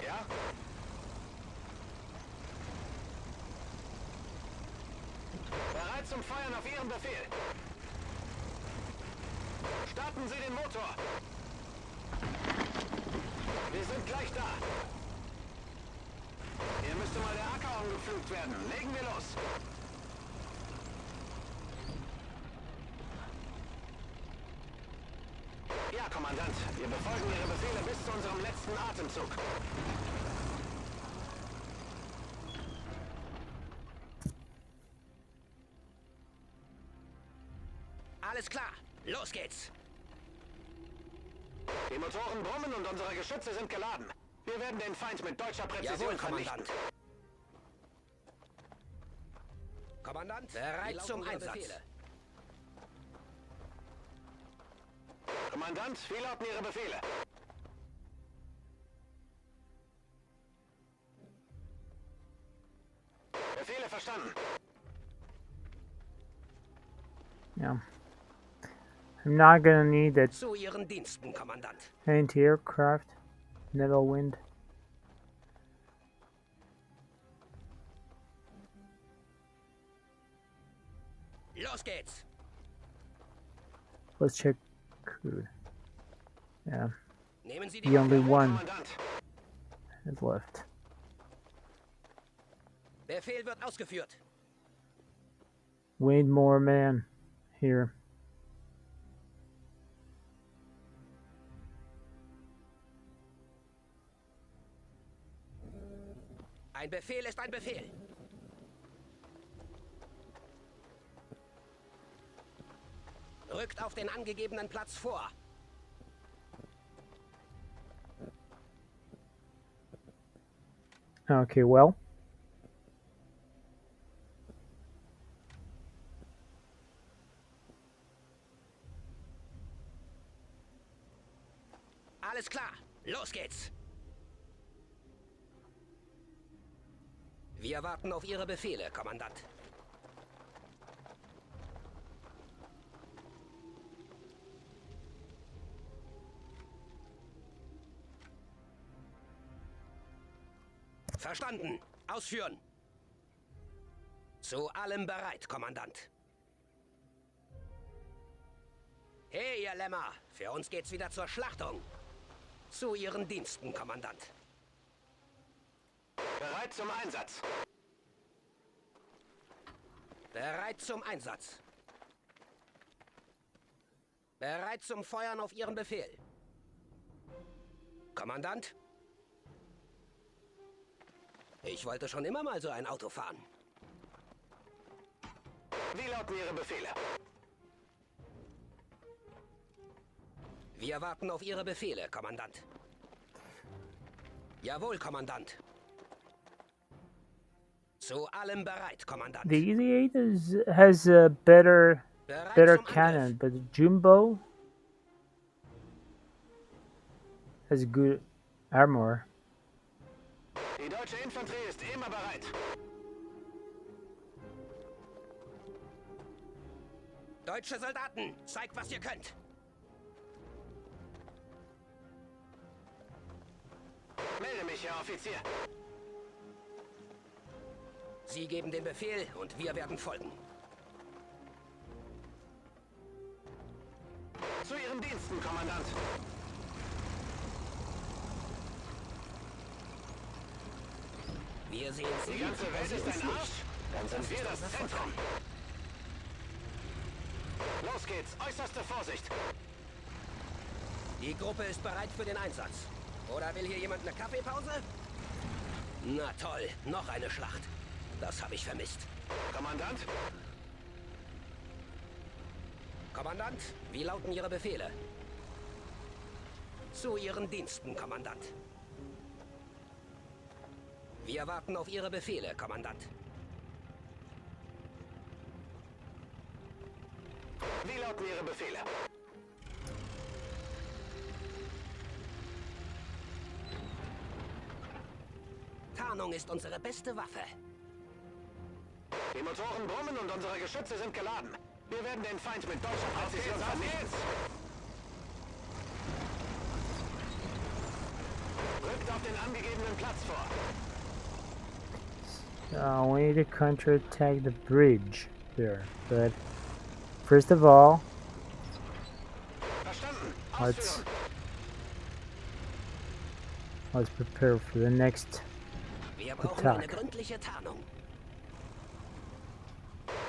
Ja? Bereit zum Feuern auf Ihren Befehl. Starten Sie den Motor. Wir sind gleich da. Hier müsste mal der Acker umgepflügt werden. Legen wir los. Ja, Kommandant. Wir befolgen Ihre Befehle bis zu unserem letzten Atemzug. Alles klar, los geht's. Die Motoren brummen und unsere Geschütze sind geladen. Wir werden den Feind mit deutscher Präzision Jawohl, vernichten. Kommandant, bereit zum Einsatz. Befehle. Kommandant, wie lauten Ihre Befehle? Befehle verstanden. Yeah. I'm not gonna need that Zu Ihren Diensten, Kommandant. anti-aircraft. Naval wind. Los geht's. Let's check crude. Yeah, Nehmen Sie the die only one Kommandant. is left. Befehl wird ausgeführt. We need more men here. Ein Befehl ist ein Befehl. Rückt auf den angegebenen Platz vor. Okay, well. Alles klar, los geht's. Wir warten auf Ihre Befehle, Kommandant. Verstanden. Ausführen. Zu allem bereit, Kommandant. Hey, ihr Lämmer. Für uns geht's wieder zur Schlachtung. Zu Ihren Diensten, Kommandant. Bereit zum Einsatz. Bereit zum Einsatz. Bereit zum Feuern auf Ihren Befehl. Kommandant? Ich wollte schon immer mal so ein Auto fahren. Wie lauten Ihre Befehle? Wir warten auf Ihre Befehle, Kommandant. Jawohl, Kommandant. Zu allem bereit, Kommandant. The Easy 8 has a better Bereit zum cannon, Angriff. but the Jumbo has good armor. Die deutsche Infanterie ist immer bereit. Deutsche Soldaten, zeigt, was ihr könnt. Melde mich, Herr Offizier. Sie geben den Befehl und wir werden folgen. Zu Ihren Diensten, Kommandant. Wir sehen Sie. Die ganze Welt ist ein Arsch. Dann sind wir das Zentrum. Los geht's. Äußerste Vorsicht. Die Gruppe ist bereit für den Einsatz. Oder will hier jemand eine Kaffeepause? Na toll, noch eine Schlacht. Das habe ich vermisst. Kommandant? Kommandant, wie lauten Ihre Befehle? Zu Ihren Diensten, Kommandant. Wir warten auf Ihre Befehle, Kommandant. Wie lauten Ihre Befehle? Tarnung ist unsere beste Waffe. Die Motoren brummen und unsere Geschütze sind geladen. Wir werden den Feind mit deutscher Präzision vernichten. Rückt auf den angegebenen Platz vor. So we need to counterattack the bridge there, but first of all, Verstanden. let's Ausführung. prepare for the next Wir brauchen eine attack. gründliche Tarnung.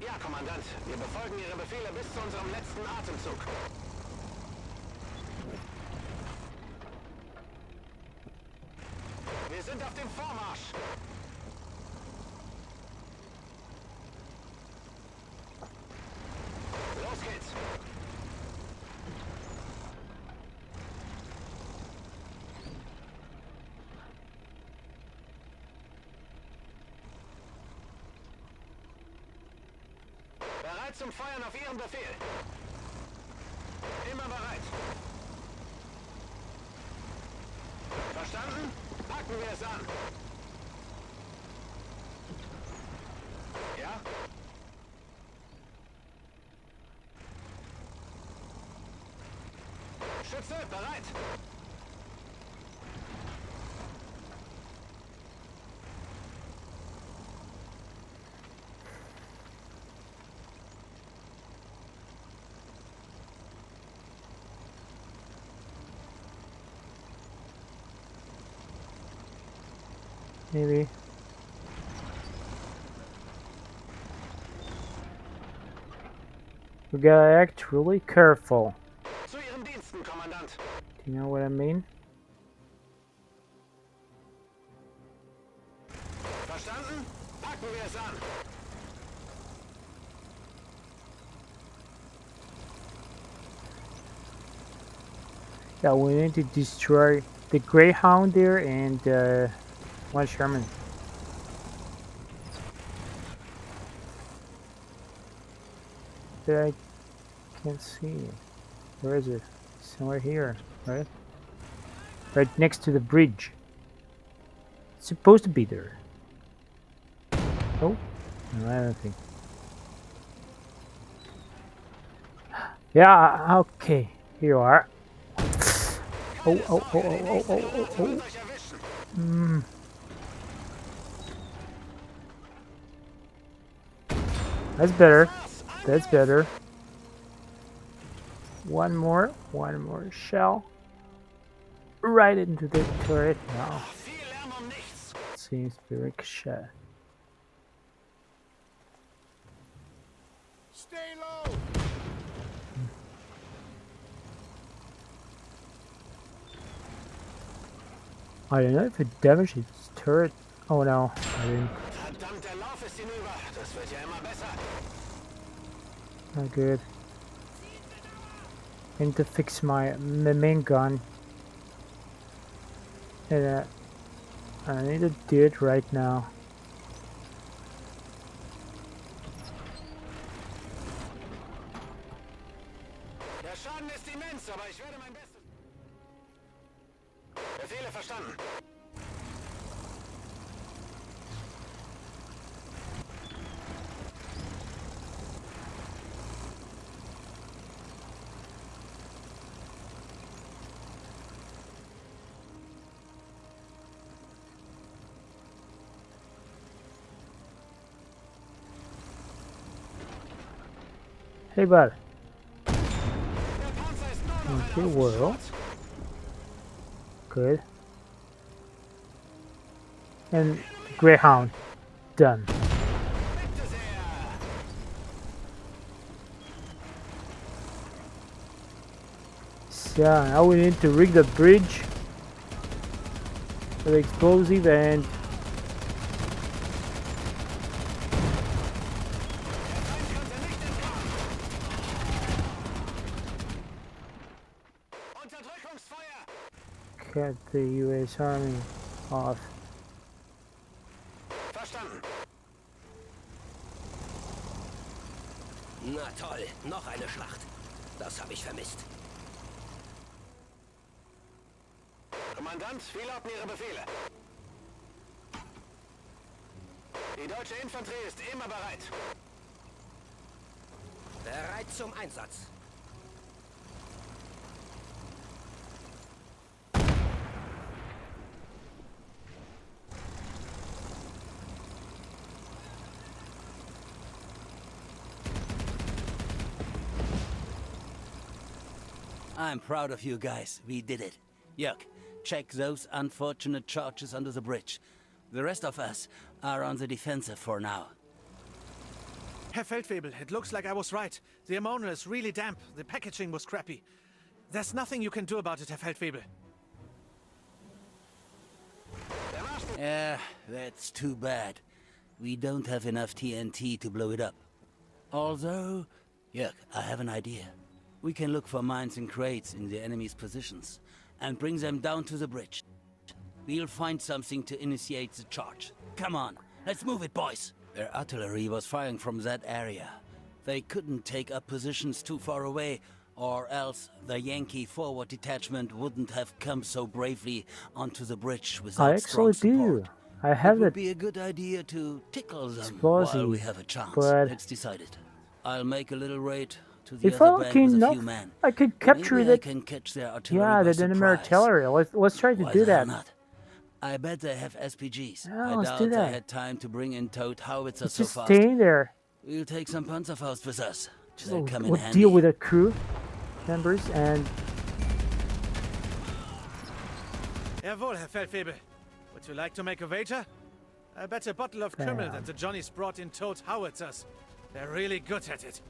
Ja, Kommandant. Wir befolgen Ihre Befehle bis zu unserem letzten Atemzug. Wir sind auf dem Vormarsch. Los geht's. Bereit zum Feuern auf Ihren Befehl. Immer bereit. Verstanden? Packen wir es an. Ja? Schütze, bereit. Maybe. We gotta act really careful. Zu Ihren Diensten, Kommandant. Do you know what I mean? Verstanden? Packen wir es an. Yeah, we need to destroy the Greyhound there and one Sherman. That I can't see. Where is it? Somewhere here, right? Right next to the bridge. It's supposed to be there. Oh, no, I don't think. Yeah, okay. Here you are. Oh, oh, oh, oh, oh, oh, oh, oh. That's better. That's better. One more shell. Right into the turret now. Viel Lärm um nichts. Let's seems to be ricochet. Stay low! I don't know if it damaged its turret. Oh no, I didn't. Verdammt, der Lauf ist hinüber. Das wird ja immer besser. Not good. I need to fix my main gun. And I need to do it right now. Der Schaden ist immens, aber ich werde mein Bestes. Befehle verstanden. Hey bud. Der Panzer ist nur noch Okay, ein well. Haufen Good. And Greyhound. Done. Schrott. Bitte sehr. So now we need to rig the bridge with explosive and Unterdrückungsfeuer! cut the US Army off. Verstanden. Na toll, noch eine Schlacht. Das habe ich vermisst. Kommandant, wie lauten Ihre Befehle? Die deutsche Infanterie ist immer bereit. Bereit zum Einsatz. I'm proud of you guys. We did it. Jörg, check those unfortunate charges under the bridge. The rest of us are on the defensive for now. Herr Feldwebel, it looks like I was right. The ammonia is really damp. The packaging was crappy. There's nothing you can do about it, Herr Feldwebel. Yeah, that's too bad. We don't have enough TNT to blow it up. Although, Jörg, I have an idea. We can look for mines and crates in the enemy's positions and bring them down to the bridge. We'll find something to initiate the charge. Come on, let's move it, boys! Their artillery was firing from that area. They couldn't take up positions too far away, or else the Yankee forward detachment wouldn't have come so bravely onto the bridge without I actually strong do. support. I have It would that be a good idea to tickle them explosive, while we have a chance. but It's decided. I'll make a little raid to the if other I'm bank lucky with a enough, few men. I could capture Maybe I that. can catch their artillery Yeah, by the enemy surprise. artillery. Let's try to Why do the hell that. not? I bet they have SPGs. Yeah, I let's doubt do they that. had time to bring in towed howitzers Let's so just fast. stay there. We'll take some Panzerfaust with us. Just They'll come in we'll handy. deal with the crew members and Jawohl, Herr Feldwebel. Would you like to make a wager? I bet a bottle of Kümmel Damn. that the Johnnies brought in towed howitzers. They're really good at it.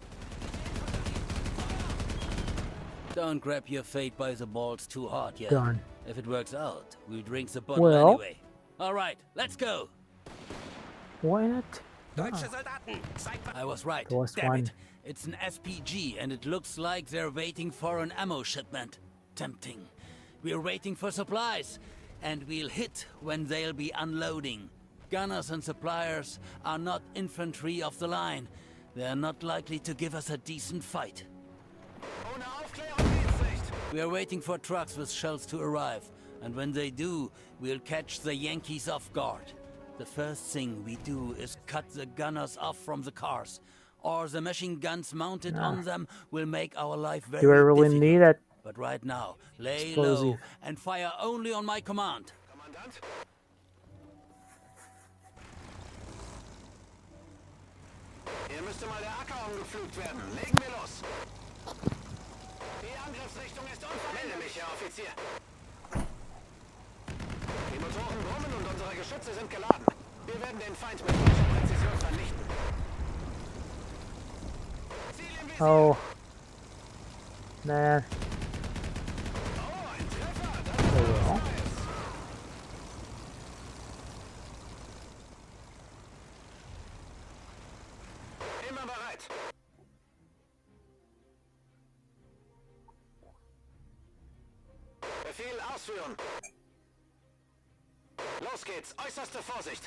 Don't grab your fate by the balls too hard yet. done. If it works out, we'll drink the bottle Well- anyway. All right, let's go. Why not? Deutsche Soldaten, zeigt I was right. There was Damn one. it. It's an SPG, and it looks like they're waiting for an ammo shipment. Tempting. We're waiting for supplies, and we'll hit when they'll be unloading. Gunners and suppliers are not infantry of the line. They're not likely to give us a decent fight. ohne Aufklärung geht's nicht. We're waiting for trucks with shells to arrive, and when they do, we'll catch the Yankees off guard. The first thing we do is cut the gunners off from the cars, or the machine guns mounted on them will make our life very Do I really difficult. need that? But right now, lay Explosive. low and fire only on my command. Kommandant? Hier müsste mal der Acker umgepflügt werden. Legen wir los. Die Angriffsrichtung ist unverändert. Melde mich, Herr Offizier. Die Motoren brummen und unsere unsere Geschütze sind geladen. Wir werden den Feind mit deutscher Präzision vernichten. Ziel im Visier. Oh. Man. Oh, ein Treffer. Das Oh ist was well. Neues. Immer bereit. Befehl ausführen. Los geht's. Äußerste Vorsicht.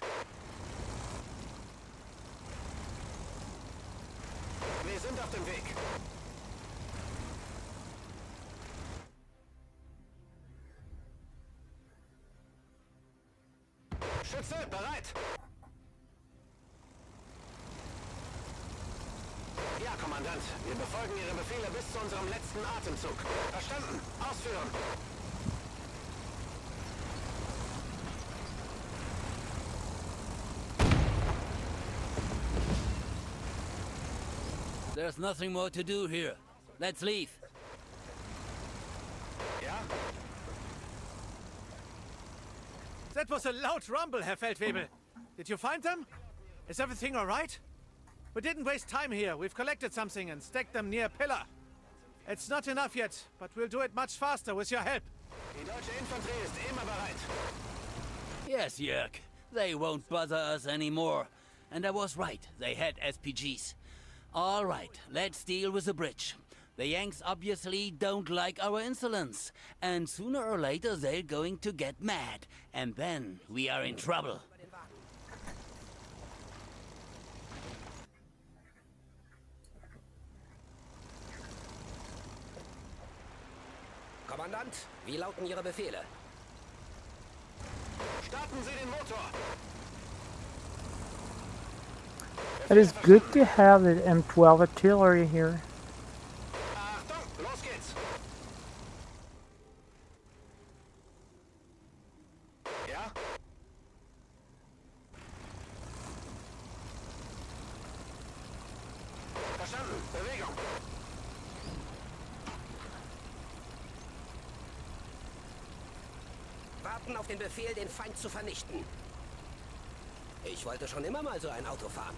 Wir sind auf dem Weg. Schütze, bereit. Ja, Kommandant. Wir befolgen Ihre Befehle bis zu unserem letzten Atemzug. Verstanden. Ausführen. There's nothing more to do here. Let's leave. Ja? That was a loud rumble, Herr Feldwebel. Did you find them? Is everything all right? We didn't waste time here. We've collected something and stacked them near a pillar. It's not enough yet, but we'll do it much faster with your help. Die deutsche Infanterie ist immer bereit. Yes, Jörg. They won't bother us anymore. And I was right. They had SPGs. All right, let's deal with the bridge. The Yanks obviously don't like our insolence. And sooner or later they're going to get mad. And then we are in trouble. Kommandant, wie lauten Ihre Befehle? Starten Sie den Motor. It is good to have the M12 artillery here. Achtung, los geht's. Ja? Verstanden. Bewegung. Warten auf den Befehl, den Feind zu vernichten. Ich wollte schon immer mal so ein Auto fahren.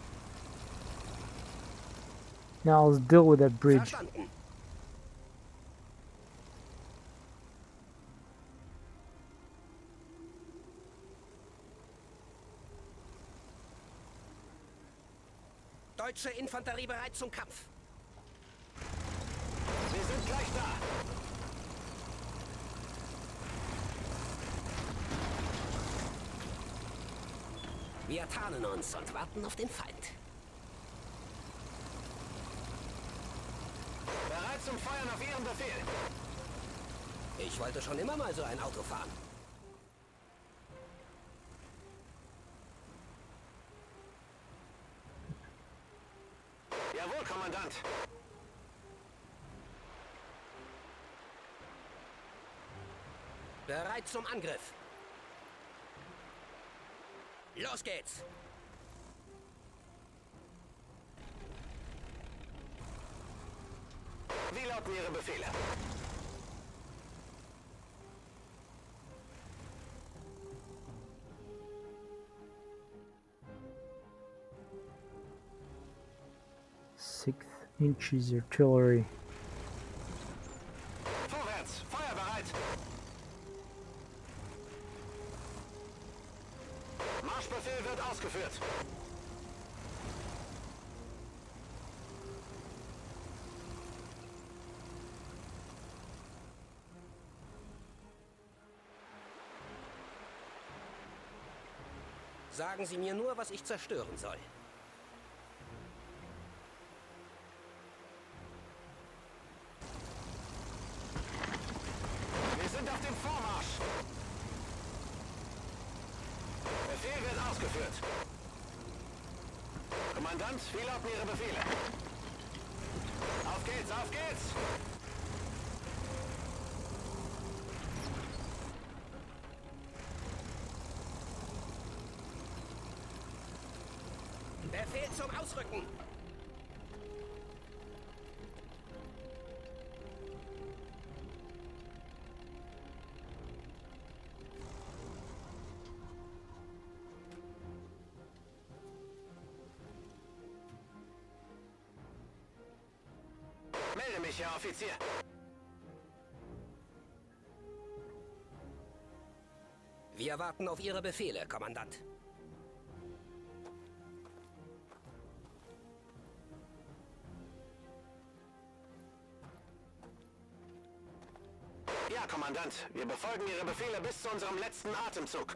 Now let's deal with that bridge. Verstanden. Deutsche Infanterie bereit zum Kampf. Wir sind gleich da. Wir tarnen uns und warten auf den Feind. Bereit zum Feuern auf Ihren Befehl. Ich wollte schon immer mal so ein Auto fahren. Jawohl, Kommandant. Bereit zum Angriff. Los geht's! Wie lauten Ihre Befehle? Sixth inches artillery. Vorwärts! Feuerbereit! Marschbefehl wird ausgeführt. Sagen Sie mir nur, was ich zerstören soll. Wir sind auf dem Vormarsch. Befehl wird ausgeführt. Kommandant, wie lauten Ihre Befehle? Auf geht's, auf geht's! Befehl zum Ausrücken! euch, Herr Offizier. Wir warten auf Ihre Befehle, Kommandant. Ja, Kommandant. Wir befolgen Ihre Befehle bis zu unserem letzten Atemzug.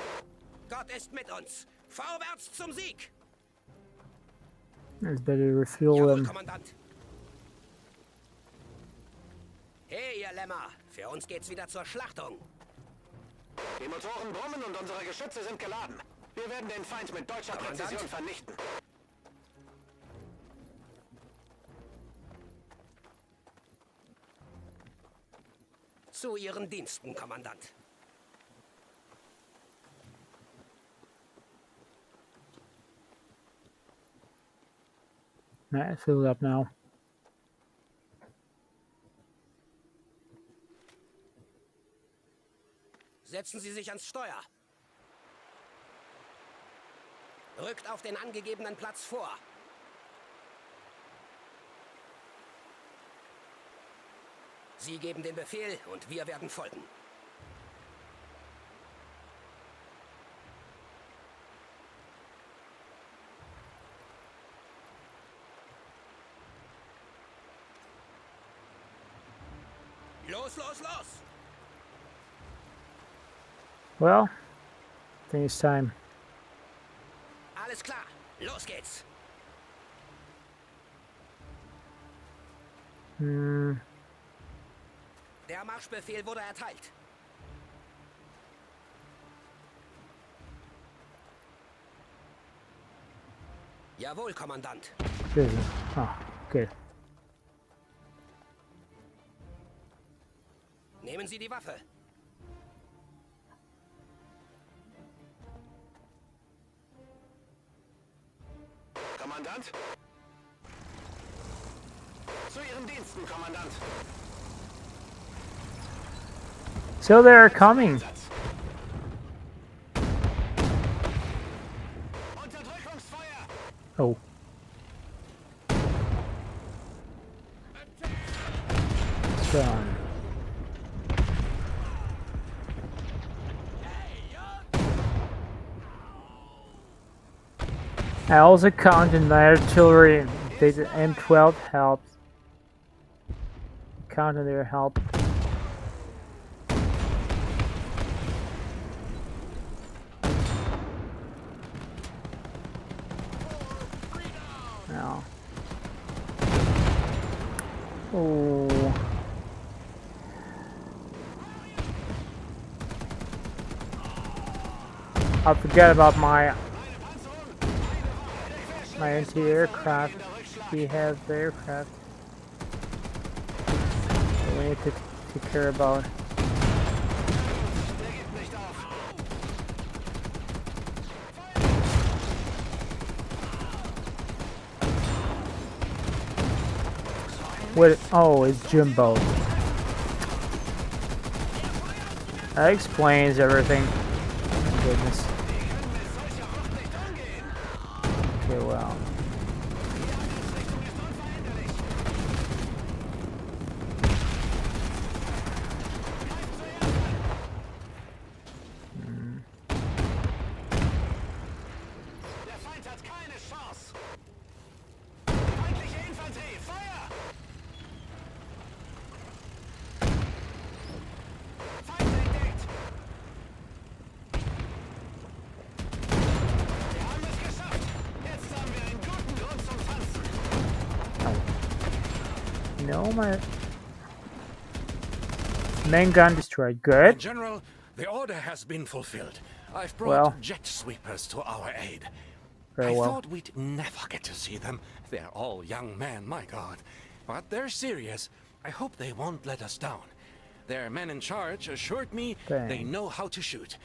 Gott ist mit uns. Vorwärts zum Sieg! It's better to refuel Jawohl, them. Kommandant. Hey, ihr Lämmer. Für uns geht's wieder zur Schlachtung. Die Motoren brummen und unsere Geschütze sind geladen. Wir werden den Feind mit deutscher Präzision vernichten. Zu Ihren Diensten, Kommandant. Right, fill it up now. Setzen Sie sich ans Steuer. Rückt auf den angegebenen Platz vor. Sie geben den Befehl und wir werden folgen. Los, los, los! Well, I think it's time. Alles klar, los geht's! Der Marschbefehl wurde erteilt. Jawohl, Kommandant. Oh, okay. Nehmen Sie die Waffe. Kommandant? Zu Ihren Diensten, Kommandant. So they're coming. Unterdrückungsfeuer! Oh. Done. I also counted my artillery. They did M12 helps. Counted their help. Now. Oh. I forgot about my anti-aircraft. We have the aircraft that we need to take care about. What? Oh, it's Jimbo. That explains everything. Oh, goodness. Okay, well. No, my main gun destroyed. Good. General, the order has been fulfilled. I've brought Well. jet sweepers to our aid. Very I well. thought we'd never get to see them. They're all young men, my god. But they're serious. I hope they won't let us down. Their men in charge assured me they Dang. know how to shoot.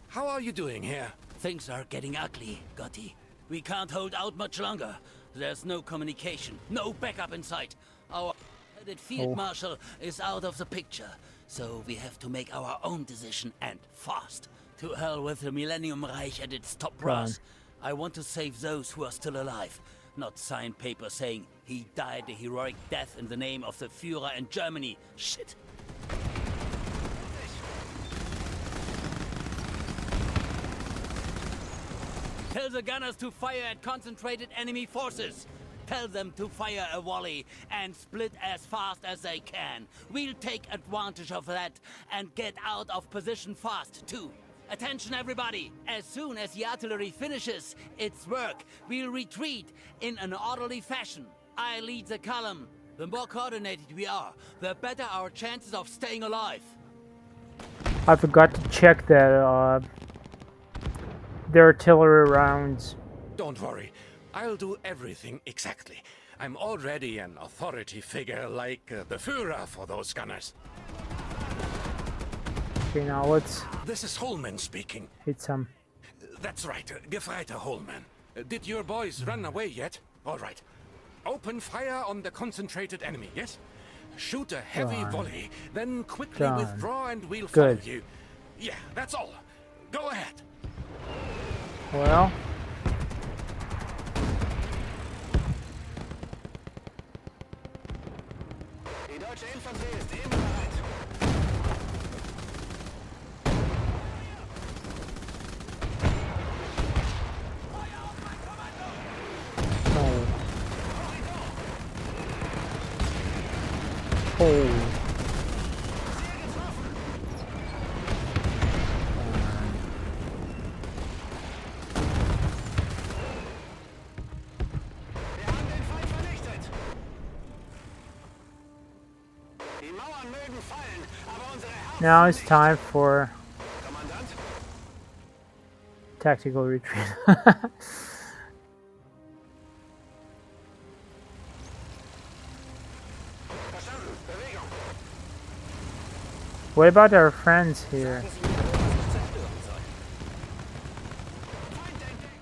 How are you doing here? Things are getting ugly, Gotti. We can't hold out much longer. There's no communication, no backup in sight. Our headed field marshal is out of the picture, so we have to make our own decision, and fast. To hell with the Millennium Reich and its top brass. I want to save those who are still alive. not sign papers saying he died a heroic death in the name of the Führer and Germany. Shit. Tell the gunners to fire at concentrated enemy forces. Tell them to fire a volley and split as fast as they can. We'll take advantage of that and get out of position fast, too. Attention, everybody! As soon as the artillery finishes its work, we'll retreat in an orderly fashion. I lead the column. The more coordinated we are, the better our chances of staying alive. I forgot to check that the artillery rounds. Don't worry. I'll do everything exactly. I'm already an authority figure like the Führer for those gunners. Okay, now let's This is Holman speaking. hit some. That's right, Gefreiter Holman. Did your boys run away yet? All right. Open fire on the concentrated enemy, yes? Shoot a heavy Done. volley, then quickly Done. withdraw and we'll follow Good. you. Yeah, that's all. Go ahead. Well, Die deutsche Infanterie ist eben bereit. oh. Oh. Wir haben den Feind vernichtet. Die Mauern mögen fallen, aber unsere Herzen Now it's nicht. time for Kommandant, tactical retreat. verstanden. Bewegung. What about our friends here? Sagen Sie mir, wo wir sich zerstören sollen. Feind entdeckt.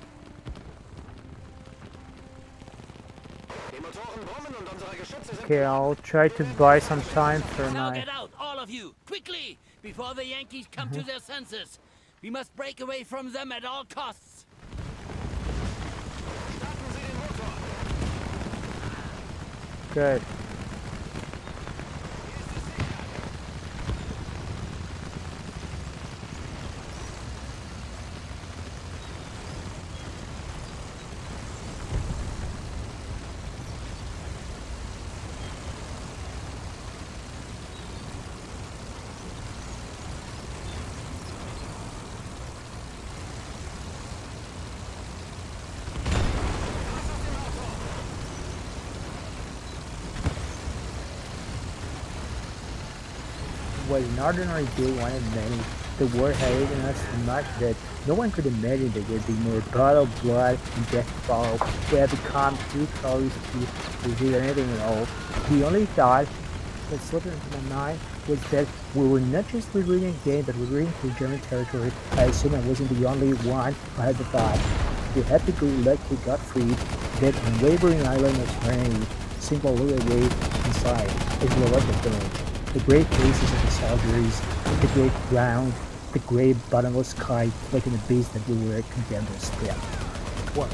Die Motoren brummen und unsere Geschütze sind Okay, I'll try to buy some time for Now my. get out, all of you, quickly, before the Yankees come to their senses. We must break away from them at all costs. Starten Sie den Motor. Good. Was an ordinary day one of many. The war had eaten us so much that no one could imagine there would be more blood, and death to follow. We had become too close to do anything at all. The only thought that slipped into my mind was that we were not just retreating again, but retreating to German territory. I assume I wasn't the only one who had the thought. The happy-go-lucky got freed, that unwavering island of serenity seemed a little way inside as we left the village. The gray faces of the soldiers, the gray ground, the gray bottomless sky, like an abyss that we were condemned to step. Whoa.